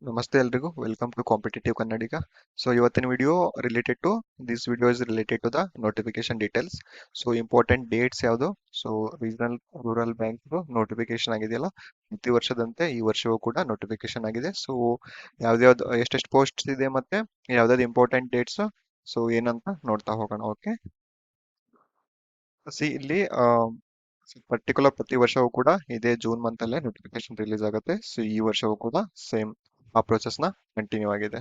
ನಮಸ್ತೆ ಎಲ್ರಿಗೂ welcome to competitive Kannadiga. So ಇವತ್ತಿನ video related to this video is related to the notification details. So important dates ಯಾವುದು? So regional rural bank notification ಆಗಿದೆಯಲ್ಲ, ಪ್ರತಿ ವರ್ಷದಂತೆ ಈ ವರ್ಷವೂ ಕೂಡ ನೋಟಿಫಿಕೇಶನ್ ಆಗಿದೆ. ಸೊ ಯಾವ್ದ್ಯಾವ್ದು ಎಷ್ಟೆಷ್ಟು ಪೋಸ್ಟ್ ಇದೆ ಮತ್ತೆ ಯಾವ್ದಾವ್ದು ಇಂಪಾರ್ಟೆಂಟ್ ಡೇಟ್ಸ್, ಸೊ ಏನಂತ ನೋಡ್ತಾ ಹೋಗೋಣ. ಓಕೆ, ಸಿ ಇಲ್ಲಿ ಪರ್ಟಿಕ್ಯುಲರ್ ಪ್ರತಿ ವರ್ಷವೂ ಕೂಡ ಇದೇ ಜೂನ್ ಮಂತ್ ಅಲ್ಲೇ ನೋಟಿಫಿಕೇಶನ್ ರಿಲೀಸ್ ಆಗುತ್ತೆ. ಸೊ ಈ ವರ್ಷವೂ ಕೂಡ ಸೇಮ್ ಆ ಪ್ರೊಸೆಸ್ ನ ಕಂಟಿನ್ಯೂ ಆಗಿದೆ.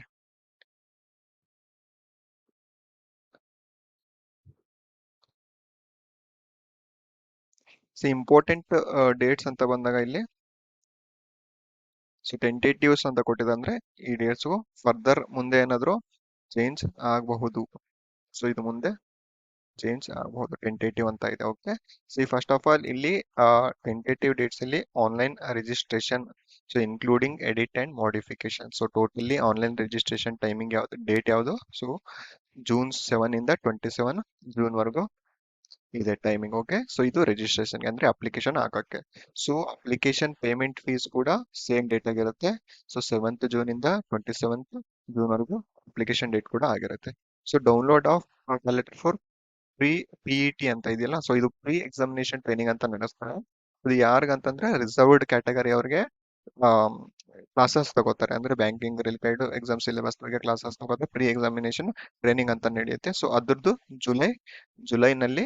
ಸೊ ಇಂಪಾರ್ಟೆಂಟ್ ಡೇಟ್ಸ್ ಅಂತ ಬಂದಾಗ ಇಲ್ಲಿ ಸೊ ಟೆಂಟೇಟಿವ್ಸ್ ಅಂತ ಕೊಟ್ಟಿದೆ, ಅಂದ್ರೆ ಈ ಡೇಟ್ಸ್ ಫರ್ದರ್ ಮುಂದೆ ಏನಾದ್ರು ಚೇಂಜ್ ಆಗಬಹುದು. ಸೊ ಇದು ಮುಂದೆ ಚೇಂಜ್ ಆಗಬಹುದು, ಟೆಂಟೇಟಿವ್ ಅಂತ ಇದೆ. Okay, see first of all ಇಲ್ಲಿ ಟೆಂಟೇಟಿವ್ ಡೇಟ್ಸ್ ಅಲ್ಲಿ online registration, so including edit and modification. So totally online registration timing ಯಾವ್ದು, ಡೇಟ್ ಯಾವುದು? ಸೊ ಜೂನ್ 7 ಇಂದ 27 ಜೂನ್ ವರೆಗೂ ಇದೆ ಟೈಮಿಂಗ್. ಓಕೆ, ಸೊ ಇದು ರಿಜಿಸ್ಟ್ರೇಷನ್ ಅಂದ್ರೆ ಅಪ್ಲಿಕೇಶನ್ ಹಾಕಕ್ಕೆ. ಸೊ ಅಪ್ಲಿಕೇಶನ್ ಪೇಮೆಂಟ್ ಫೀಸ್ ಕೂಡ ಸೇಮ್ ಡೇಟ್ ಆಗಿರುತ್ತೆ. ಸೊ 7th ಜೂನ್ ಇಂದ 27th ಜೂನ್ ವರೆಗೂ ಅಪ್ಲಿಕೇಶನ್ ಡೇಟ್ ಕೂಡ ಆಗಿರುತ್ತೆ. So download of letter for pre PET ಅಂತ ಇದೆಯಲ್ಲ, ಸೊ ಇದು ಪ್ರೀ ಎಕ್ಸಾಮಿನೇಷನ್ ಟ್ರೈನಿಂಗ್ ಅಂತ ನಡೆಸ್ತಾರೆ. ಇದು ಯಾರಿಗಂತಂದ್ರೆ ರಿಸರ್ವ್ಡ್ ಕ್ಯಾಟಗರಿ ಅವ್ರಿಗೆ ಕ್ಲಾಸಸ್ ತಗೋತಾರೆ, ಅಂದ್ರೆ ಬ್ಯಾಂಕಿಂಗ್ ರಿಲೇಟೆಡ್ ಎಕ್ಸಾಮ್ ಸಿಲೆಬಸ್ ಬಗ್ಗೆ ಕ್ಲಾಸಸ್ ತಗೋತಾರೆ. ಪ್ರೀ ಎಕ್ಸಾಮಿನೇಷನ್ ಟ್ರೈನಿಂಗ್ ಅಂತ ನಡೆಯುತ್ತೆ. ಸೊ ಅದ್ರದ್ದು ಜುಲೈನಲ್ಲಿ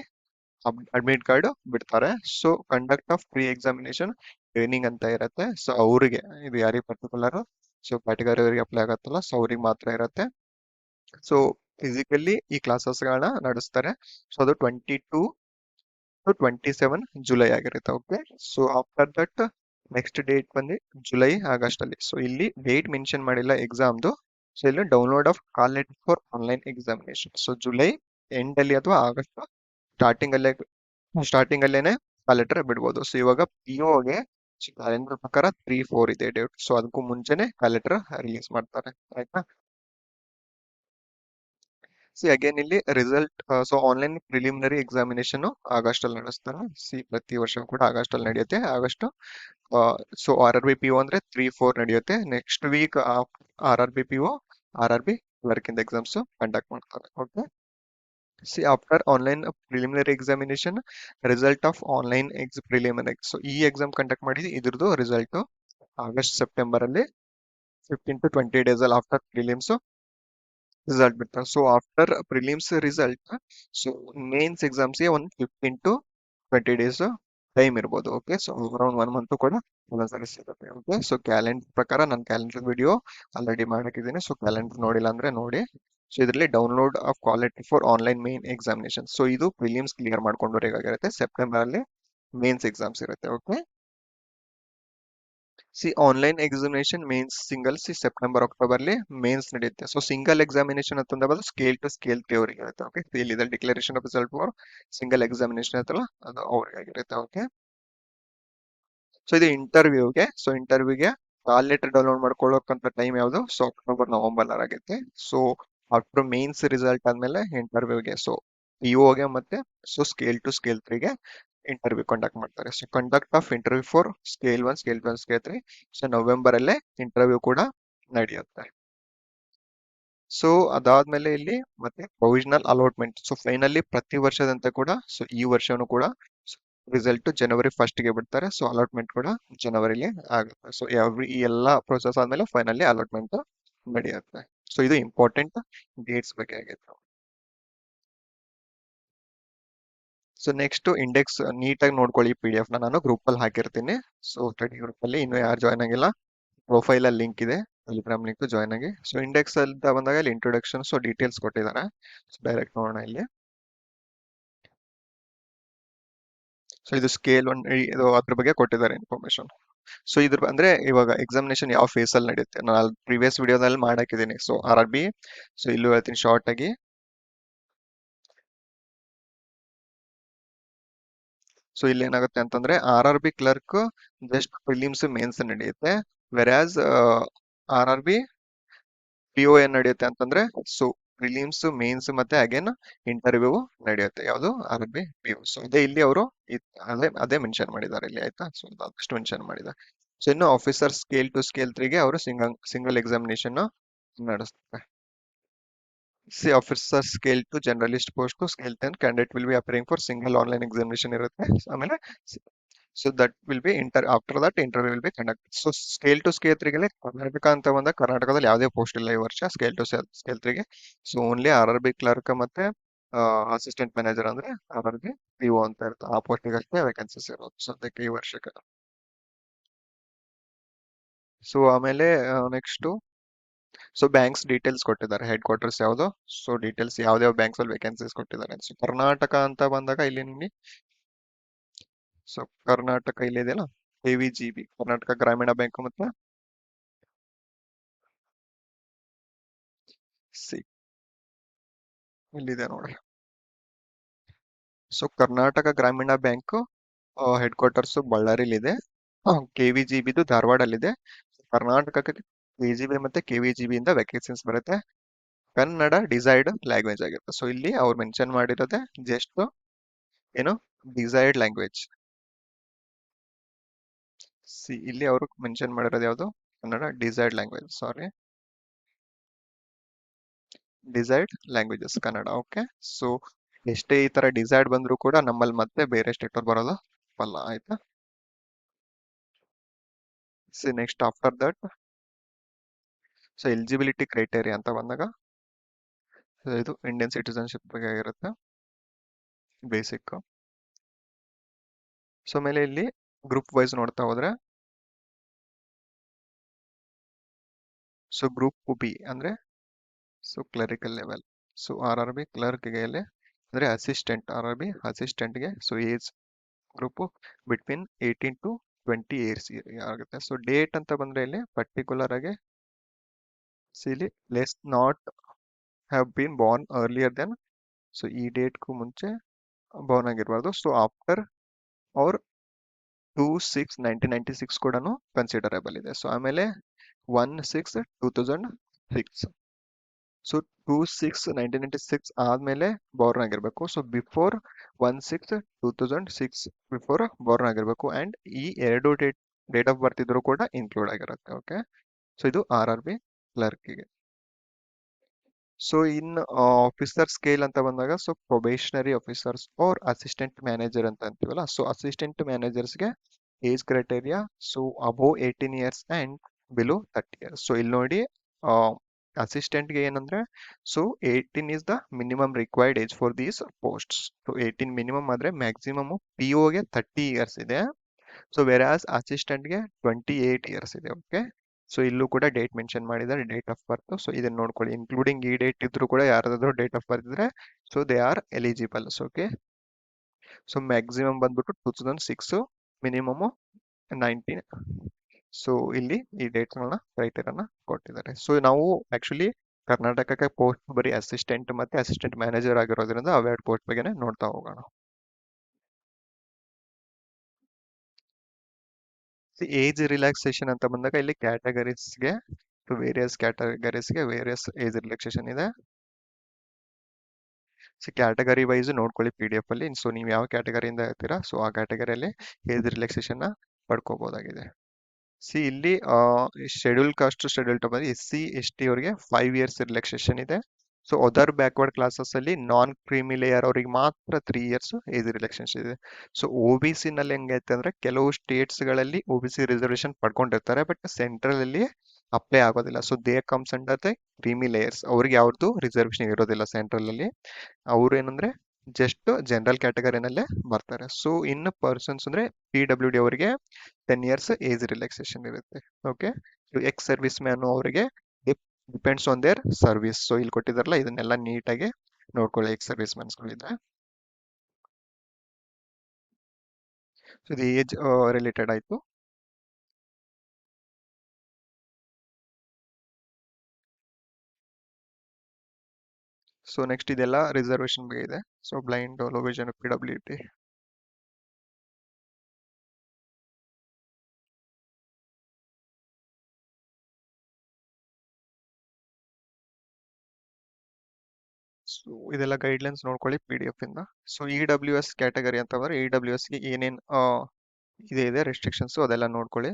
ಅಡ್ಮಿಟ್ ಕಾರ್ಡ್ ಬಿಡ್ತಾರೆ. So conduct of pre examination training ಅಂತ ಇರುತ್ತೆ. ಸೊ ಅವರಿಗೆ, ಇದು ಯಾರಿಗೆ ಪರ್ಟಿಕ್ಯುಲರ್, ಸೊ ಕ್ಯಾಟಗರಿ ಅವರಿಗೆ ಅಪ್ಲೈ ಆಗತ್ತಲ್ಲ, ಸೊ ಅವ್ರಿಗೆ ಮಾತ್ರ ಇರುತ್ತೆ. ಸೊ ಫಿಸಿಕಲಿ ಈ ಕ್ಲಾಸಸ್ ಗಳನ್ನ ನಡೆಸ್ತಾರೆ. ಸೊ ಅದು 22 to 27 ಜುಲೈ ಆಗಿರುತ್ತೆ. Okay, so after that next date ಬಂದು ಜುಲೈ ಆಗಸ್ಟ್ ಅಲ್ಲಿ. ಸೊ ಇಲ್ಲಿ ಡೇಟ್ ಮೆನ್ಷನ್ ಮಾಡಿಲ್ಲ ಎಕ್ಸಾಮ್ದು. ಸೊ ಇಲ್ಲಿ download of call letter for online examination. So July end ಅಲ್ಲಿ ಅಥವಾ ಆಗಸ್ಟ್ ಸ್ಟಾರ್ಟಿಂಗ್ ಅಲ್ಲೇ ಸ್ಟಾರ್ಟಿಂಗ್ ಅಲ್ಲೇನೆ ಆ ಲೆಟರ್ ಬಿಡ್ಬೋದು. ಸೊ ಇವಾಗ PO ಗೆ ಕ್ಯಾಲೆಂಡರ್ ಪ್ರಕಾರ 3-4 ಇದೆ ಡೇಟ್. ಸೊ ಅದಕ್ಕೂ ಮುಂಚೆನೆ ಆ ಲೆಟರ್ ರಿಲೀಸ್ ಮಾಡ್ತಾರೆ. ಆಯ್ತಾ? ಸಿ ಅಗೇನ್ ಇಲ್ಲಿ result, so online preliminary examination August ಅಲ್ಲಿ ನಡೆಸ್ತಾರೆ. ಸಿ ಪ್ರತಿ ವರ್ಷ ಕೂಡ ಆಗಸ್ಟ್ ಅಲ್ಲಿ ನಡೆಯುತ್ತೆ. ಆಗಸ್ಟ್, ಸೊ RRB PO ಅಂದ್ರೆ 3-4 ನಡೆಯುತ್ತೆ. Next week RRB PO, RRB clerk ಇಂದ ಎಕ್ಸಾಮ್ಸ್ ಕಂಡಕ್ಟ್ ಮಾಡ್ತಾರೆ. Okay, C after online preliminary examination result of online preliminary. So ಈ ಎಕ್ಸಾಮ್ ಕಂಡಕ್ಟ್ ಮಾಡಿದ್ವಿ, ಇದ್ರದ್ದು ರಿಸಲ್ಟ್ ಆಗಸ್ಟ್ ಸೆಪ್ಟೆಂಬರ್ ಅಲ್ಲಿ 15 to 20 days ಅಲ್ಲಿ ಆಫ್ಟರ್ ಪ್ರಿಲಿಮ್ಸ್ ರಿಸಲ್ಟ್ ಬಿಡ್ತಾರೆ. So after prelims result, so mains ಎಕ್ಸಾಮ್ಸ್ಗೆ ಒಂದು 15 to 20 days ಟೈಮ್ ಇರ್ಬೋದು. ಓಕೆ, ಸೊ ಅರೌಂಡ್ 1 month ಕೂಡ ಒಂದೊಂದ್ಸರಿ ಸಿಗುತ್ತೆ. ಓಕೆ, ಸೊ ಕ್ಯಾಲೆಂಡರ್ ಪ್ರಕಾರ ನಾನು ಕ್ಯಾಲೆಂಡರ್ ವಿಡಿಯೋ ಆಲ್ರೆಡಿ ಮಾಡಾಕಿದ್ದೀನಿ. ಸೊ ಕ್ಯಾಲೆಂಡರ್ ನೋಡಿಲ್ಲ ಅಂದ್ರೆ ನೋಡಿ. ಸೊ ಇದರಲ್ಲಿ download of call letter for online main examination. So ಇದು ಪ್ರಿಲಿಮ್ಸ್ ಕ್ಲಿಯರ್ ಮಾಡ್ಕೊಂಡವರಿಗಾಗಿರುತ್ತೆ. ಸೆಪ್ಟೆಂಬರ್ ಅಲ್ಲಿ ಮೇನ್ಸ್ ಎಕ್ಸಾಮ್ಸ್ ಇರುತ್ತೆ. Okay, see online examination mains single, see September October ಅಲ್ಲಿ ಮೇನ್ಸ್ ನಡೆಯುತ್ತೆ. ಸೊ ಸಿಂಗಲ್ ಎಕ್ಸಾಮಿನೇಷನ್ ಅಂತಂದ ಬದಲು ಸ್ಕೇಲ್ ಟು ಸ್ಕೇಲ್ ಅವರಿಗೆ ಇರುತ್ತೆ. ಓಕೆ, ಇಲ್ಲಿ declaration of result for single examination ಇರುತ್ತಲ್ಲ, ಅದು ಅವ್ರಿಗಾಗಿರುತ್ತೆ. ಓಕೆ, ಸೊ ಇದು ಇಂಟರ್ವ್ಯೂಗೆ. ಸೊ ಇಂಟರ್ವ್ಯೂಗೆ ಕಾಲ್ ಲೆಟರ್ ಡೌನ್ಲೋಡ್ ಮಾಡ್ಕೊಳ್ಳೋಕಂತ ಟೈಮ್ ಯಾವುದು? ಸೊ ಅಕ್ಟೋಬರ್-ನವೆಂಬರ್ ಆಗುತ್ತೆ. ಸೊ ಆಫ್ಟರ್ ಮೇನ್ಸ್ ರಿಸಲ್ಟ್ ಆದ್ಮೇಲೆ ಇಂಟರ್ವ್ಯೂಗೆ, ಸೊ PO ಗೆ ಮತ್ತೆ ಸೊ ಸ್ಕೇಲ್ 2 ಸ್ಕೇಲ್ 3ಗೆ ಇಂಟರ್ವ್ಯೂ ಕಂಡಕ್ಟ್ ಮಾಡ್ತಾರೆ. So conduct of interview for scale 1, scale 2, scale 3. So November ಅಲ್ಲೇ ಇಂಟರ್ವ್ಯೂ ಕೂಡ ನಡೆಯುತ್ತೆ. ಸೊ ಅದಾದ್ಮೇಲೆ ಇಲ್ಲಿ ಮತ್ತೆ ಪ್ರೊವಿಷನಲ್ ಅಲಾಟ್ಮೆಂಟ್. ಸೊ ಫೈನಲಿ ಪ್ರತಿ ವರ್ಷದಂತೆ ಕೂಡ, ಸೊ ಈ ವರ್ಷನೂ ಕೂಡ ರಿಸಲ್ಟ್ ಜನವರಿ 1st ಗೆ ಬಿಡ್ತಾರೆ. ಸೊ ಅಲಾಟ್ಮೆಂಟ್ ಕೂಡ ಜನವರಿಲಿ ಆಗುತ್ತೆ. ಸೊ ಈ ಎಲ್ಲಾ ಪ್ರೊಸೆಸ್ ಆದ್ಮೇಲೆ ಫೈನಲಿ ಅಲಾಟ್ಮೆಂಟ್ ನಡೆಯುತ್ತೆ. ಸೊ ಇದು ಇಂಪಾರ್ಟೆಂಟ್ ಡೇಟ್ಸ್ ಬಗ್ಗೆ ಆಗಿತ್ತು. ಸೊ ನೆಕ್ಸ್ಟ್ ಇಂಡೆಕ್ಸ್ ನೀಟಾಗಿ ನೋಡ್ಕೊಳ್ಳಿ. PDF ನ ನಾನು ಗ್ರೂಪ್ ಅಲ್ಲಿ ಹಾಕಿರ್ತೀನಿ. ಸೊ ಸ್ಟಡಿ ಗ್ರೂಪ್ ಅಲ್ಲಿ ಇನ್ನು ಯಾರು ಜಾಯ್ನ್ ಆಗಿಲ್ಲ, ಪ್ರೊಫೈಲ್ ಅಲ್ಲಿ ಲಿಂಕ್ ಇದೆ, ಟೆಲಿಗ್ರಾಮ್ ಲಿಂಕ್ ಜಾಯ್ನ್ ಆಗಿ. ಸೊ ಇಂಡೆಕ್ಸ್ ಅಂತ ಬಂದಾಗ ಇಲ್ಲಿ ಇಂಟ್ರೊಡಕ್ಷನ್, ಸೊ ಡೀಟೇಲ್ಸ್ ಕೊಟ್ಟಿದ್ದಾರೆ. ಸೊ ಡೈರೆಕ್ಟ್ ನೋಡೋಣ ಇಲ್ಲಿ. ಸೊ ಇದು ಸ್ಕೇಲ್ 1, ಇದು ಅದ್ರ ಬಗ್ಗೆ ಕೊಟ್ಟಿದ್ದಾರೆ ಇನ್ಫಾರ್ಮೇಶನ್. ಸೊ ಇದ್ರ ಅಂದ್ರೆ ಇವಾಗ ಎಕ್ಸಾಮಿನೇಷನ್ ಯಾವ ಫೇಸ್ ಅಲ್ಲಿ ನಡೆಯುತ್ತೆ, ನಾನು ಪ್ರೀವಿಯಸ್ ವಿಡಿಯೋದಲ್ಲಿ ಮಾಡಾಕಿದ್ದೀನಿ. ಸೊ RRB, ಸೊ ಇಲ್ಲೂ ಹೇಳ್ತೀನಿ ಶಾರ್ಟ್ ಆಗಿ. ಸೊ ಇಲ್ಲಿ ಏನಾಗುತ್ತೆ ಅಂತಂದ್ರೆ RRB clerk just prelims mains ನಡೆಯುತ್ತೆ. ವೆರಾಸ್ RRB PO ಏನ್ ನಡೆಯುತ್ತೆ ಅಂತಂದ್ರೆ, ಸೊ ಪ್ರಿಲಿಮ್ಸ್ ಮೇನ್ಸ್ ಮತ್ತೆ ಅಗೇನ್ ಇಂಟರ್ವ್ಯೂ ನಡೆಯುತ್ತೆ. ಯಾವುದು? RRB PO. ಸೊ ಅದೇ ಇಲ್ಲಿ ಅವರು ಅದೇ ಮೆನ್ಷನ್ ಮಾಡಿದ್ದಾರೆ ಇಲ್ಲಿ. ಆಯ್ತಾ? ಸೊ ಅದಷ್ಟು ಮೆನ್ಷನ್ ಮಾಡಿದ್ದಾರೆ. ಸೊ ಇನ್ನು ಆಫೀಸರ್ ಸ್ಕೇಲ್ ಟು ಸ್ಕೇಲ್ 3ಗೆ ಅವರು ಸಿಂಗಲ್ ಎಕ್ಸಾಮಿನೇಷನ್ ನಡೆಸ್ತಾರೆ. See officer scale to generalist post to scale 10 candidate will be appearing for single online examination ಇರುತ್ತೆ. ಆಮೇಲೆ so that will be after that interview will be conduct. So scale to scale 3ಗೆ ಕರ್ನಾಟಕ ಅಂತ ಬಂದಾಗ ಕರ್ನಾಟಕದಲ್ಲಿ ಯಾವುದೇ post ಇಲ್ಲ ಈ ವರ್ಷ ಸ್ಕೇಲ್ ಟು ಸ್ಕೇಲ್ 3ಗೆ. ಸೊ ಓನ್ಲಿ RRB ಕ್ಲರ್ಕ್ ಮತ್ತೆ ಅಸಿಸ್ಟೆಂಟ್ ಮ್ಯಾನೇಜರ್ ಅಂದ್ರೆ RRB PO ಅಂತ ಇರುತ್ತೆ, ಆ ಪೋಸ್ಟಿಗೆ ಅಷ್ಟೇ ವೇಕೆನ್ಸೀಸ್ ಇರೋದು ಸದ್ಯಕ್ಕೆ ಈ ವರ್ಷಕ್ಕೆ. ಸೊ ಆಮೇಲೆ ನೆಕ್ಸ್ಟ್ ಸೊ ಬ್ಯಾಂಕ್ಸ್ ಡೀಟೇಲ್ಸ್ ಕೊಟ್ಟಿದ್ದಾರೆ, ಹೆಡ್ ಕ್ವಾರ್ಟರ್ಸ್ ಯಾವುದು, ಸೊ ಡೀಟೇಲ್ಸ್ ಯಾವ್ದಾವ ಬ್ಯಾಂಕ್ಸ್ ಅಲ್ಲಿ ವೇಕೆನ್ಸೀಸ್ ಕೊಟ್ಟಿದ್ದಾರೆ. ಸೊ ಕರ್ನಾಟಕ ಅಂತ ಬಂದಾಗ ಇಲ್ಲಿ ನಿಮಗೆ ಸೊ ಕರ್ನಾಟಕ ಇಲ್ಲಿ ಇದೆಯಲ್ಲ KVGB ಕರ್ನಾಟಕ ಗ್ರಾಮೀಣ ಬ್ಯಾಂಕ್ ಮತ್ತೆ ಸಿ ಇಲ್ಲಿದೆ ನೋಡಿ. So Karnataka Gramin bank headquarters ಬಳ್ಳಾರಿಲಿದೆ, KVGB ಧಾರವಾಡಲ್ಲಿದೆ. ಕರ್ನಾಟಕಕ್ಕೆ KGB ಮತ್ತೆ KVGB ಇಂದ ವೇಕೆನ್ಸೀಸ್ ಬರುತ್ತೆ. ಕನ್ನಡ ಡಿಸೈರ್ಡ್ ಲ್ಯಾಂಗ್ವೇಜ್ ಆಗಿರುತ್ತೆ. ಸೊ ಇಲ್ಲಿ ಅವ್ರು ಮೆನ್ಷನ್ ಮಾಡಿರೋದೆ ಜಸ್ಟ್ ಏನು ಡಿಸೈರ್ಡ್ ಲ್ಯಾಂಗ್ವೇಜ್. ಸಿ ಇಲ್ಲಿ ಅವರು ಮೆನ್ಷನ್ ಮಾಡಿರೋದು ಯಾವುದು Kannada desired language, sorry desired languages Kannada. Okay, so ಎಷ್ಟೇ ಈ ತರ ಡಿಸೈರ್ಡ್ ಬಂದ್ರು ಕೂಡ ನಮ್ಮಲ್ಲಿ ಮತ್ತೆ ಬೇರೆ ಸ್ಟೇಟ್ ಅವ್ರು ಬರೋದು ಅಲ್ಲ, ಆಯ್ತಾ. C next after that so eligibility criteria ಅಂತ ಬಂದಾಗ so ಇದು ಇಂಡಿಯನ್ ಸಿಟಿಸನ್ಶಿಪ್ ಬಗ್ಗೆ ಆಗಿರುತ್ತೆ ಬೇಸಿಕ್. ಸೊ ಮೇಲೆ ಇಲ್ಲಿ ಗ್ರೂಪ್ ವೈಸ್ ನೋಡ್ತಾ ಹೋದ್ರೆ ಸೊ ಗ್ರೂಪ್ ಬಿ ಅಂದ್ರೆ so clerical level. So RRB ಕ್ಲರ್ಕ್ಗೆ ಅಂದ್ರೆ RRB ಅಸಿಸ್ಟೆಂಟ್ಗೆ so age group between 18 to 20 years ಆಗುತ್ತೆ. ಸೊ ಡೇಟ್ ಅಂತ ಬಂದ್ರೆ ಇಲ್ಲಿ ಪರ್ಟಿಕ್ಯುಲರ್ ಆಗಿ ಇಲ್ಲಿ less not have been born earlier than, so ಈ ಡೇಟ್ಗೂ ಮುಂಚೆ ಬಾರ್ನ್ ಆಗಿರಬಾರ್ದು. ಸೊ ಆಫ್ಟರ್ ಅವ್ರ 2/6/1996 ಕೂಡ ಕನ್ಸಿಡರಬಲ್ ಇದೆ. ಸೊ ಆಮೇಲೆ 1/6/2006. ಸೊ 2/6/1996 ಆದ್ಮೇಲೆ ಬಾರ್ನ್ ಆಗಿರ್ಬೇಕು. ಸೊ ಬಿಫೋರ್ 1/6/2006 ಬಿಫೋರ್ ಬಾರ್ನ್ ಆಗಿರ್ಬೇಕು ಅಂಡ್ ಈ ಎರಡು ಡೇಟ್ ಆಫ್ ಬರ್ತ್ ಇದ್ರೂ ಕೂಡ ಇನ್ಕ್ಲೂಡ್ ಆಗಿರುತ್ತೆ. ಓಕೆ, ಸೊ ಇದು RRB ಕ್ಲರ್ಕ್ಗೆ. ಸೊ ಇನ್ ಆಫೀಸರ್ ಸ್ಕೇಲ್ ಅಂತ ಬಂದಾಗ so probationary officers or assistant manager ಅಂತ ಅಂತೀವಲ್ಲ, ಸೊ ಅಸಿಸ್ಟೆಂಟ್ ಮ್ಯಾನೇಜರ್ಸ್ಗೆ age criteria so above 18 years and below 30 years. So ಇಲ್ಲಿ ನೋಡಿ ಅಸಿಸ್ಟೆಂಟ್ಗೆ ಏನಂದ್ರೆ so 18 is the minimum required age for these posts. So 18 minimum ಆದ್ರೆ ಮ್ಯಾಕ್ಸಿಮಮ್ POಗೆ 30 ಇಯರ್ಸ್ ಇದೆ. ಸೊ ವೆರಾಸ್ ಅಸಿಸ್ಟೆಂಟ್ಗೆ 28 ಇಯರ್ಸ್ ಇದೆ. ಓಕೆ, ಸೊ ಇಲ್ಲೂ ಕೂಡ ಡೇಟ್ ಮೆನ್ಷನ್ ಮಾಡಿದ್ದಾರೆ, ಡೇಟ್ ಆಫ್ ಬರ್ತ್. ಸೊ ಇದನ್ನ ನೋಡ್ಕೊಳ್ಳಿ, ಇನ್ಕ್ಲೂಡಿಂಗ್ ಈ ಡೇಟ್ ಇದ್ರು ಕೂಡ ಯಾರಾದ್ರೂ ಡೇಟ್ ಆಫ್ ಬರ್ತ್ ಇದ್ರೆ so they are eligible. Okay, so maximum ಬಂದ್ಬಿಟ್ಟು 2006, ಮಿನಿಮಮ್ 19. ಸೊ ಇಲ್ಲಿ ಈ ಡೇಟ್ಸ್ಗಳನ್ನ ಕ್ರೈಟೇರಿಯಾನ ಕೊಟ್ಟಿದ್ದಾರೆ. ಸೊ ನಾವು ಆಕ್ಚುಲಿ ಕರ್ನಾಟಕಕ್ಕೆ ಪೋಸ್ಟ್ ಬರೀ ಅಸಿಸ್ಟೆಂಟ್ ಮತ್ತೆ ಅಸಿಸ್ಟೆಂಟ್ ಮ್ಯಾನೇಜರ್ ಆಗಿರೋದ್ರಿಂದ ಅವೆರಡು ಪೋಸ್ಟ್ ಬಗ್ಗೆನೇ ನೋಡ್ತಾ ಹೋಗೋಣ. ಏಜ್ ರಿಲ್ಯಾಕ್ಸೇಷನ್ ಅಂತ ಬಂದಾಗ ಇಲ್ಲಿ ಕ್ಯಾಟಗರೀಸ್ಗೆ ವೇರಿಯಸ್ ಕ್ಯಾಟಗರೀಸ್ಗೆ ವೇರಿಯಸ್ ಏಜ್ ರಿಲ್ಯಾಕ್ಸೇಷನ್ ಇದೆ. ಸೊ ಕ್ಯಾಟಗರಿ ವೈಸ್ ನೋಡ್ಕೊಳ್ಳಿ PDF ಅಲ್ಲಿ. ಸೊ ನೀವು ಯಾವ ಕ್ಯಾಟಗರಿಯಿಂದ ಇರ್ತೀರಾ ಸೊ ಆ ಕ್ಯಾಟಗರಿಯಲ್ಲಿ ಏಜ್ ರಿಲ್ಯಾಕ್ಸೇಷನ್ ಪಡ್ಕೋಬಹುದಾಗಿದೆ. ಸಿ ಇಲ್ಲಿ schedule caste schedule type SC ST ಅವರಿಗೆ 5 ಇಯರ್ಸ್ ರಿಲ್ಯಾಕ್ಸೇಷನ್ ಇದೆ. ಸೊ ಅದರ್ ಬ್ಯಾಕ್ವರ್ಡ್ ಕ್ಲಾಸಸ್ ಅಲ್ಲಿ ನಾನ್ ಕ್ರೀಮಿ ಲೇಯರ್ ಅವರಿಗೆ ಮಾತ್ರ 3 ಇಯರ್ಸ್ ಏಜ್ ರಿಲ್ಯಾಕ್ಸೇಷನ್ ಇದೆ. ಸೊ OBC ನಲ್ಲಿ ಹೆಂಗೈತೆ ಅಂದ್ರೆ ಕೆಲವು ಸ್ಟೇಟ್ಸ್ ಗಳಲ್ಲಿ OBC ರಿಸರ್ವೇಶನ್ ಪಡ್ಕೊಂಡಿರ್ತಾರೆ, ಬಟ್ ಸೆಂಟ್ರಲ್ ಅಲ್ಲಿ ಅಪ್ಲೈ ಆಗೋದಿಲ್ಲ. So they comes under the creamy layers, ಅವ್ರಿಗೆ ಯಾವ್ದು ರಿಸರ್ವೇಶನ್ ಇರೋದಿಲ್ಲ ಸೆಂಟ್ರಲ್ ಅಲ್ಲಿ. ಅವ್ರು ಏನಂದ್ರೆ ಜಸ್ಟ್ ಜನರಲ್ ಕ್ಯಾಟಗರಿನಲ್ಲೇ ಬರ್ತಾರೆ. ಸೊ ಇನ್ ಪರ್ಸನ್ಸ್ ಅಂದ್ರೆ PWD ಅವರಿಗೆ 10 ಇಯರ್ಸ್ ಏಜ್ ರಿಲ್ಯಾಕ್ಸೇಷನ್ ಇರುತ್ತೆ. ಓಕೆ, ಎಕ್ಸ್ ಸರ್ವಿಸ್ ಮ್ಯಾನ್ ಅವರಿಗೆ depends on there service. So ಇಲ್ಲಿ ಕೊಟ್ಟಿದಾರಲ್ಲ ಇದನ್ನೆಲ್ಲ ನೀಟಾಗಿ ನೋಡ್ಕೊಳ್ಳಿ ಎಕ್ಸ್ ಸರ್ವಿಸ್ ಮ್ಯಾನ್ಸ್ಗಳಿದ್ರೆ. ಸೊ ಇದು ಏಜ್ ರಿಲೇಟೆಡ್ ಆಯ್ತು. ಸೊ ನೆಕ್ಸ್ಟ್ ಇದೆಲ್ಲ ರಿಸರ್ವೇಶನ್ ಬಗ್ಗೆ ಇದೆ. So blind, low vision, PWD. So ಇದೆಲ್ಲ ಗೈಡ್ಲೈನ್ಸ್ ನೋಡ್ಕೊಳ್ಳಿ PDF ಇಂದ. ಸೊ EWS ಕ್ಯಾಟಗರಿ ಅಂತ ಅಂದ್ರೆ EWS ಗೆ ಏನೇನ್ ಇದೆ ರೆಸ್ಟ್ರಿಕ್ಷನ್ಸ್ ಅದೆಲ್ಲ ನೋಡ್ಕೊಳ್ಳಿ.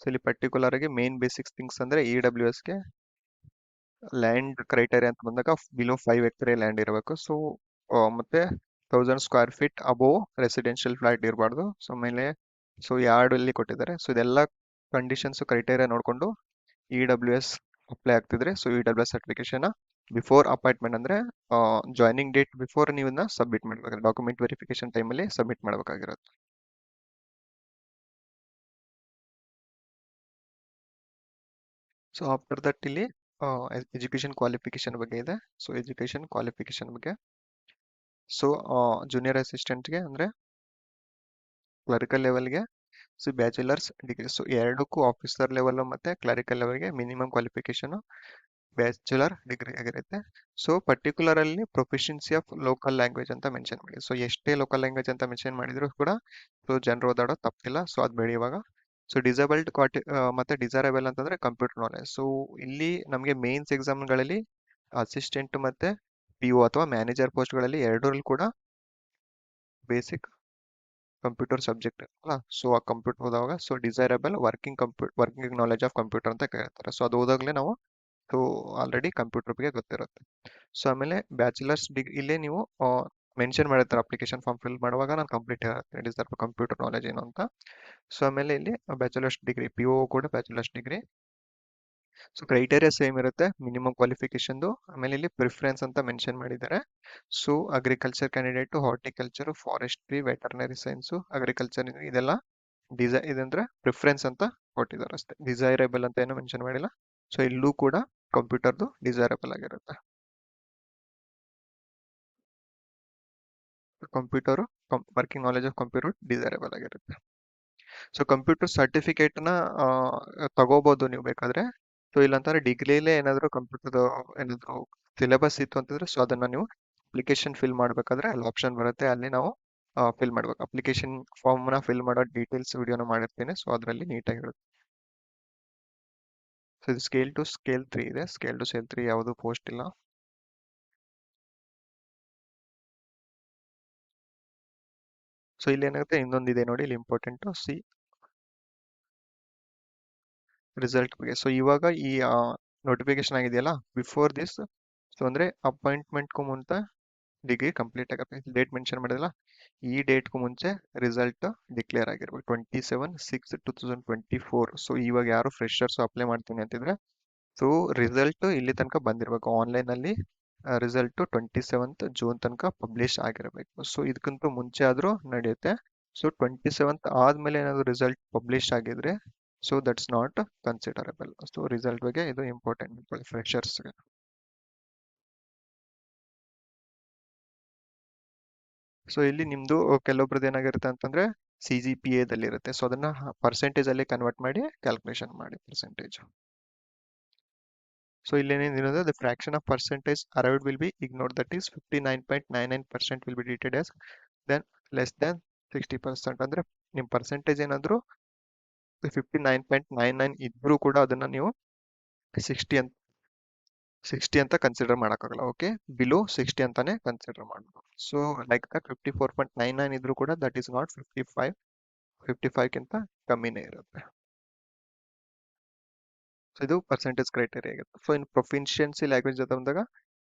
ಸೊ ಇಲ್ಲಿ ಪರ್ಟಿಕ್ಯುಲರ್ ಆಗಿ ಮೇನ್ ಬೇಸಿಕ್ಸ್ ಥಿಂಗ್ಸ್ ಅಂದ್ರೆ EWSಗೆ ಲ್ಯಾಂಡ್ ಕ್ರೈಟೇರಿಯಾ ಅಂತ ಬಂದಾಗ ಬಿಲೋ 5 ಎಕರೆ ಲ್ಯಾಂಡ್ ಇರಬೇಕು. ಸೊ ಮತ್ತೆ 1000 square feet above residential flat ಇರಬಾರ್ದು. ಸೊ ಮೇಲೆ ಸೊ ಯಾರ್ಡ್ ಅಲ್ಲಿ ಕೊಟ್ಟಿದ್ದಾರೆ. ಸೊ ಇದೆಲ್ಲ ಕಂಡೀಷನ್ಸ್ ಕ್ರೈಟೇರಿಯಾ ನೋಡಿಕೊಂಡು EWS ಅಪ್ಲೈ ಆಗ್ತಿದ್ರೆ so EWS certification before appointment ಅಂದ್ರೆ ಜಾಯ್ನಿಂಗ್ ಡೇಟ್ ಬಿಫೋರ್ ನೀವು ಸಬ್ಮಿಟ್ ಮಾಡಬೇಕು. ಡಾಕ್ಯುಮೆಂಟ್ ವೆರಿಫಿಕೇಶನ್ ಟೈಮಲ್ಲಿ ಸಬ್ಮಿಟ್ ಮಾಡಬೇಕಾಗಿರುತ್ತೆ. ಸೊ ಆಫ್ಟರ್ ದಟ್ ಇಲ್ಲಿ ಎಜುಕೇಶನ್ ಕ್ವಾಲಿಫಿಕೇಶನ್ ಬಗ್ಗೆ ಇದೆ. ಸೊ ಎಜುಕೇಶನ್ ಕ್ವಾಲಿಫಿಕೇಶನ್ ಬಗ್ಗೆ ಸೊ ಜೂನಿಯರ್ ಅಸಿಸ್ಟೆಂಟ್ಗೆ ಅಂದ್ರೆ ಕ್ಲರಿಕಲ್ ಲೆವೆಲ್ಗೆ ಸೊ ಬ್ಯಾಚುಲರ್ಸ್ ಡಿಗ್ರಿ. ಸೊ ಎರಡಕ್ಕೂ ಆಫೀಸರ್ ಲೆವೆಲ್ ಮತ್ತೆ ಕ್ಲರಿಕಲ್ ಲೆವೆಲ್ಗೆ ಮಿನಿಮಮ್ ಕ್ವಾಲಿಫಿಕೇಶನ್ ಬ್ಯಾಚುಲರ್ ಡಿಗ್ರಿ ಆಗಿರುತ್ತೆ. ಸೊ ಪರ್ಟಿಕ್ಯುಲರ್ ಅಲ್ಲಿ ಪ್ರೊಫಿಷಿಯನ್ಸಿ ಆಫ್ ಲೋಕಲ್ ಲ್ಯಾಂಗ್ವೇಜ್ ಅಂತ ಮೆನ್ಷನ್ ಮಾಡಿ. ಸೊ ಎಷ್ಟೇ ಲೋಕಲ್ ಲ್ಯಾಂಗ್ವೇಜ್ ಅಂತ ಮೆನ್ಷನ್ ಮಾಡಿದ್ರು ಕೂಡ ಸೊ ಜನರು ಓದಾಡೋ ತಪ್ಪಿಲ್ಲ. ಸೊ ಅದು ಬೇಡ ಇವಾಗ. ಸೊ ಡಿಸೇಬಲ್ಡ್ ಮತ್ತೆ ಡಿಸೈರಬಲ್ ಅಂತಂದ್ರೆ ಕಂಪ್ಯೂಟರ್ ನಾಲೆಜ್. ಸೊ ಇಲ್ಲಿ ನಮಗೆ ಮೇನ್ಸ್ ಎಕ್ಸಾಮ್ಗಳಲ್ಲಿ ಅಸಿಸ್ಟೆಂಟ್ ಮತ್ತೆ PO ಅಥವಾ ಮ್ಯಾನೇಜರ್ ಪೋಸ್ಟ್ಗಳಲ್ಲಿ ಎರಡರಲ್ಲಿ ಕೂಡ ಬೇಸಿಕ್ ಕಂಪ್ಯೂಟರ್ ಸಬ್ಜೆಕ್ಟ್ ಅಲ್ಲ. ಸೊ ಆ ಕಂಪ್ಯೂಟರ್ ಓದುವಾಗ so desirable working knowledge of computer ಅಂತ ಕರೀತಾರೆ. ಸೊ ಅದು ಓದಾಗಲೇ ನಾವು ಸೊ ಆಲ್ರೆಡಿ ಕಂಪ್ಯೂಟರ್ ಬಗ್ಗೆ ಗೊತ್ತಿರುತ್ತೆ. ಸೊ ಆಮೇಲೆ ಬ್ಯಾಚುಲರ್ಸ್ ಡಿಗ್ರಿ ಇಲ್ಲೇ ನೀವು ಮೆನ್ಷನ್ ಮಾಡಿರ್ತಾರೆ ಅಪ್ಲಿಕೇಶನ್ ಫಾರ್ಮ್ ಫಿಲ್ ಮಾಡುವಾಗ ನಾನು ಕಂಪ್ಲೀಟ್ ಡಿಸೈರ್ ಕಂಪ್ಯೂಟರ್ ನಾಲೆಜ್ ಏನು ಅಂತ. ಸೊ ಆಮೇಲೆ ಇಲ್ಲಿ ಬ್ಯಾಚುಲರ್ಸ್ ಡಿಗ್ರಿ PO ಕೂಡ bachelors degree. So criteria same ಇರುತ್ತೆ ಮಿನಿಮಮ್ ಕ್ವಾಲಿಫಿಕೇಶನ್ದು. ಆಮೇಲೆ ಇಲ್ಲಿ ಪ್ರಿಫರೆನ್ಸ್ ಅಂತ ಮೆನ್ಷನ್ ಮಾಡಿದ್ದಾರೆ. So agriculture candidate, horticulture, forestry, veterinary science, agriculture ಇದೆಲ್ಲ ಇದಂದ್ರೆ ಪ್ರಿಫರೆನ್ಸ್ ಅಂತ ಕೊಟ್ಟಿದ್ದಾರೆ ಅಷ್ಟೇ. ಡಿಸೈರೇಬಲ್ ಅಂತ ಏನು ಮೆನ್ಷನ್ ಮಾಡಿಲ್ಲ. ಸೊ ಇಲ್ಲೂ ಕೂಡ ಕಂಪ್ಯೂಟರ್ದು ಡಿಸೈರಬಲ್ ಆಗಿರುತ್ತೆ. Computer working knowledge of computer desirable ಆಗಿರುತ್ತೆ. ಸೊ ಕಂಪ್ಯೂಟರ್ ಸರ್ಟಿಫಿಕೇಟ್ನ ತಗೋಬಹುದು ನೀವು ಬೇಕಾದ್ರೆ. ಸೊ ಇಲ್ಲಾಂತಂದ್ರೆ ಡಿಗ್ರಿಲೇ ಏನಾದರೂ ಕಂಪ್ಯೂಟರ್ ಏನಾದರೂ ಸಿಲೆಬಸ್ ಇತ್ತು ಅಂತಂದ್ರೆ ಸೊ ಅದನ್ನ ನೀವು ಅಪ್ಲಿಕೇಶನ್ ಫಿಲ್ ಮಾಡಬೇಕಾದ್ರೆ ಅಲ್ಲಿ ಆಪ್ಷನ್ ಬರುತ್ತೆ. ಅಲ್ಲಿ ನಾವು ಫಿಲ್ ಮಾಡ್ಬೇಕು. ಅಪ್ಲಿಕೇಶನ್ ಫಾರ್ಮ್ನ ಫಿಲ್ ಮಾಡೋ ಡೀಟೇಲ್ಸ್ ವಿಡಿಯೋನ ಮಾಡಿರ್ತೀನಿ. ಸೊ ಅದರಲ್ಲಿ ನೀಟಾಗಿ ಹೇಳುತ್ತೆ. ಸೊ ಇದು ಸ್ಕೇಲ್ ಟು ಸ್ಕೇಲ್ 3 ಇದೆ. ಸ್ಕೇಲ್ ಟು ಸ್ಕೇಲ್ 3 ಯಾವುದು ಪೋಸ್ಟ್ ಇಲ್ಲ. ಸೊ ಇಲ್ಲಿ ಏನಾಗುತ್ತೆ ಇನ್ನೊಂದಿದೆ ನೋಡಿ, ಇಲ್ಲಿ ಇಂಪಾರ್ಟೆಂಟ್ ಸಿ ರಿಸಲ್ಟ್ ಬಗ್ಗೆ. ಸೊ ಇವಾಗ ಈ ನೋಟಿಫಿಕೇಶನ್ ಆಗಿದೆಯಲ್ಲ ಬಿಫೋರ್ ದಿಸ್. ಸೊ ಅಂದ್ರೆ ಅಪಾಯಿಂಟ್ಮೆಂಟ್ಗೂ ಮುಂಚೆ ಡಿಗ್ರಿ ಕಂಪ್ಲೀಟ್ ಆಗುತ್ತೆ. ಡೇಟ್ ಮೆನ್ಷನ್ ಮಾಡಿದಲ್ಲ, ಈ ಡೇಟ್ಗೂ ಮುಂಚೆ ರಿಸಲ್ಟ್ ಡಿಕ್ಲೇರ್ ಆಗಿರ್ಬೇಕು 27/6/2024. ಸೊ ಇವಾಗ ಯಾರು ಫ್ರೆಶರ್ಸ್ ಅಪ್ಲೈ ಮಾಡ್ತೀನಿ ಅಂತಿದ್ರೆ ಸೊ ರಿಸಲ್ಟ್ ಇಲ್ಲಿ ತನಕ ಬಂದಿರಬೇಕು. ಆನ್ಲೈನ್ ಅಲ್ಲಿ ರಿಸಲ್ಟ್ 27th ಜೂನ್ ತನಕ ಪಬ್ಲಿಷ್ ಆಗಿರಬೇಕು. ಸೊ ಇದಕ್ಕಿಂತ ಮುಂಚೆ ಆದ್ರೂ ನಡೆಯುತ್ತೆ. ಸೊ 27th ಆದ್ಮೇಲೆ ಏನಾದ್ರು ರಿಸಲ್ಟ್ ಪಬ್ಲಿಷ್ ಆಗಿದ್ರೆ so that's not considerable. So result ಬಗ್ಗೆ ಇದು ಇಂಪಾರ್ಟೆಂಟ್ ಫ್ರೆಶರ್ಸ್ಗೆ. ಸೊ ಇಲ್ಲಿ ನಿಮ್ದು ಕೆಲವೊಬ್ರದ್ದು ಏನಾಗಿರುತ್ತೆ ಅಂತಂದ್ರೆ CGPA ದಲ್ಲಿ ಇರುತ್ತೆ. ಸೊ ಅದನ್ನ ಪರ್ಸೆಂಟೇಜ್ ಅಲ್ಲಿ ಕನ್ವರ್ಟ್ ಮಾಡಿ ಕ್ಯಾಲ್ಕುಲೇಷನ್ ಮಾಡಿ ಪರ್ಸೆಂಟೇಜ್. ಸೊ ಇಲ್ಲೇನಿರೋದು the fraction of percentage arrived will be ignored, that is 59.99% will be treated as then less than 60%. ಅಂದ್ರೆ ನಿಮ್ ಪರ್ಸೆಂಟೇಜ್ ಏನಾದ್ರು 59.99 ಇದ್ರೂ ಕೂಡ ಅದನ್ನ ನೀವು 60 ಅಂತ ಕನ್ಸಿಡರ್ ಮಾಡೋಕ್ಕಾಗಲ್ಲ. ಓಕೆ, ಬಿಲೋ 60 ಅಂತಾನೆ ಕನ್ಸಿಡರ್ ಮಾಡಬೇಕು. ಸೊ ಲೈಕ್ ದಟ್ 54.99 ಇದ್ರೂ ಕೂಡ ದಟ್ ಈಸ್ ನಾಟ್ 55ಗಿಂತ ಕಮ್ಮಿನೇ ಇರುತ್ತೆ. ಸೊ ಇದು ಪರ್ಸೆಂಟೇಜ್ ಕ್ರೈಟೇರಿಯಾ ಆಗುತ್ತೆ. ಸೊ ಇನ್ ಪ್ರೊಫಿಷಿಯನ್ಸಿ ಲ್ಯಾಂಗ್ವೇಜ್ ಅಂತ ಬಂದಾಗ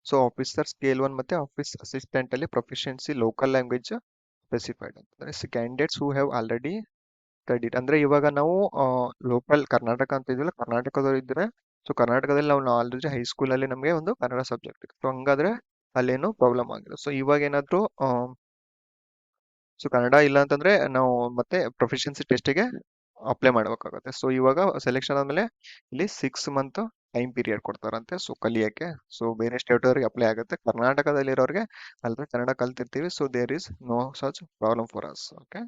ಸೊ ಆಫೀಸರ್ ಸ್ಕೇಲ್ 1 ಮತ್ತೆ ಆಫೀಸ್ ಅಸಿಸ್ಟೆಂಟ್ ಅಲ್ಲಿ ಪ್ರೊಫಿಷಿಯನ್ಸಿ ಲೋಕಲ್ ಲ್ಯಾಂಗ್ವೇಜ್ ಸ್ಪೆಸಿಫೈಡ್ ಅಂತಂದ್ರೆ candidates who have already studied. ಅಂದ್ರೆ ಇವಾಗ ನಾವು ಲೋಕಲ್ ಕರ್ನಾಟಕ ಅಂತ ಇದೆಯಲ್ಲ, ಕರ್ನಾಟಕದವ್ರು ಇದ್ರೆ ಸೊ ಕರ್ನಾಟಕದಲ್ಲಿ ನಾವು ಆಲ್ರೆಡಿ ಹೈಸ್ಕೂಲ್ ಅಲ್ಲಿ ನಮಗೆ ಒಂದು ಕನ್ನಡ ಸಬ್ಜೆಕ್ಟ್. ಸೊ ಹಂಗಾದ್ರೆ ಅಲ್ಲೇನು ಪ್ರಾಬ್ಲಮ್ ಆಗಿಲ್ಲ. ಸೊ ಇವಾಗ ಏನಾದ್ರು ಸೊ ಕನ್ನಡ ಇಲ್ಲ ಅಂತಂದ್ರೆ ನಾವು ಮತ್ತೆ ಪ್ರೊಫಿಷಿಯನ್ಸಿ ಟೆಸ್ಟಿಗೆ ಅಪ್ಲೈ ಮಾಡಬೇಕಾಗುತ್ತೆ. ಸೊ ಇವಾಗ ಸೆಲೆಕ್ಷನ್ ಆದ್ಮೇಲೆ ಇಲ್ಲಿ 6 ಮಂತ್ ಟೈಮ್ ಪೀರಿಯಡ್ ಕೊಡ್ತಾರಂತೆ ಸೊ ಕಲಿಯಕ್ಕೆ. ಸೊ ಬೇರೆ ಸ್ಟೇಟ್ ಅವ್ರಿಗೆ ಅಪ್ಲೈ ಆಗುತ್ತೆ. ಕರ್ನಾಟಕದಲ್ಲಿರೋರಿಗೆ ಅಲ್ದ್ರೆ ಕನ್ನಡ ಕಲ್ತಿರ್ತೀವಿ. So there is no such problem for us. Okay,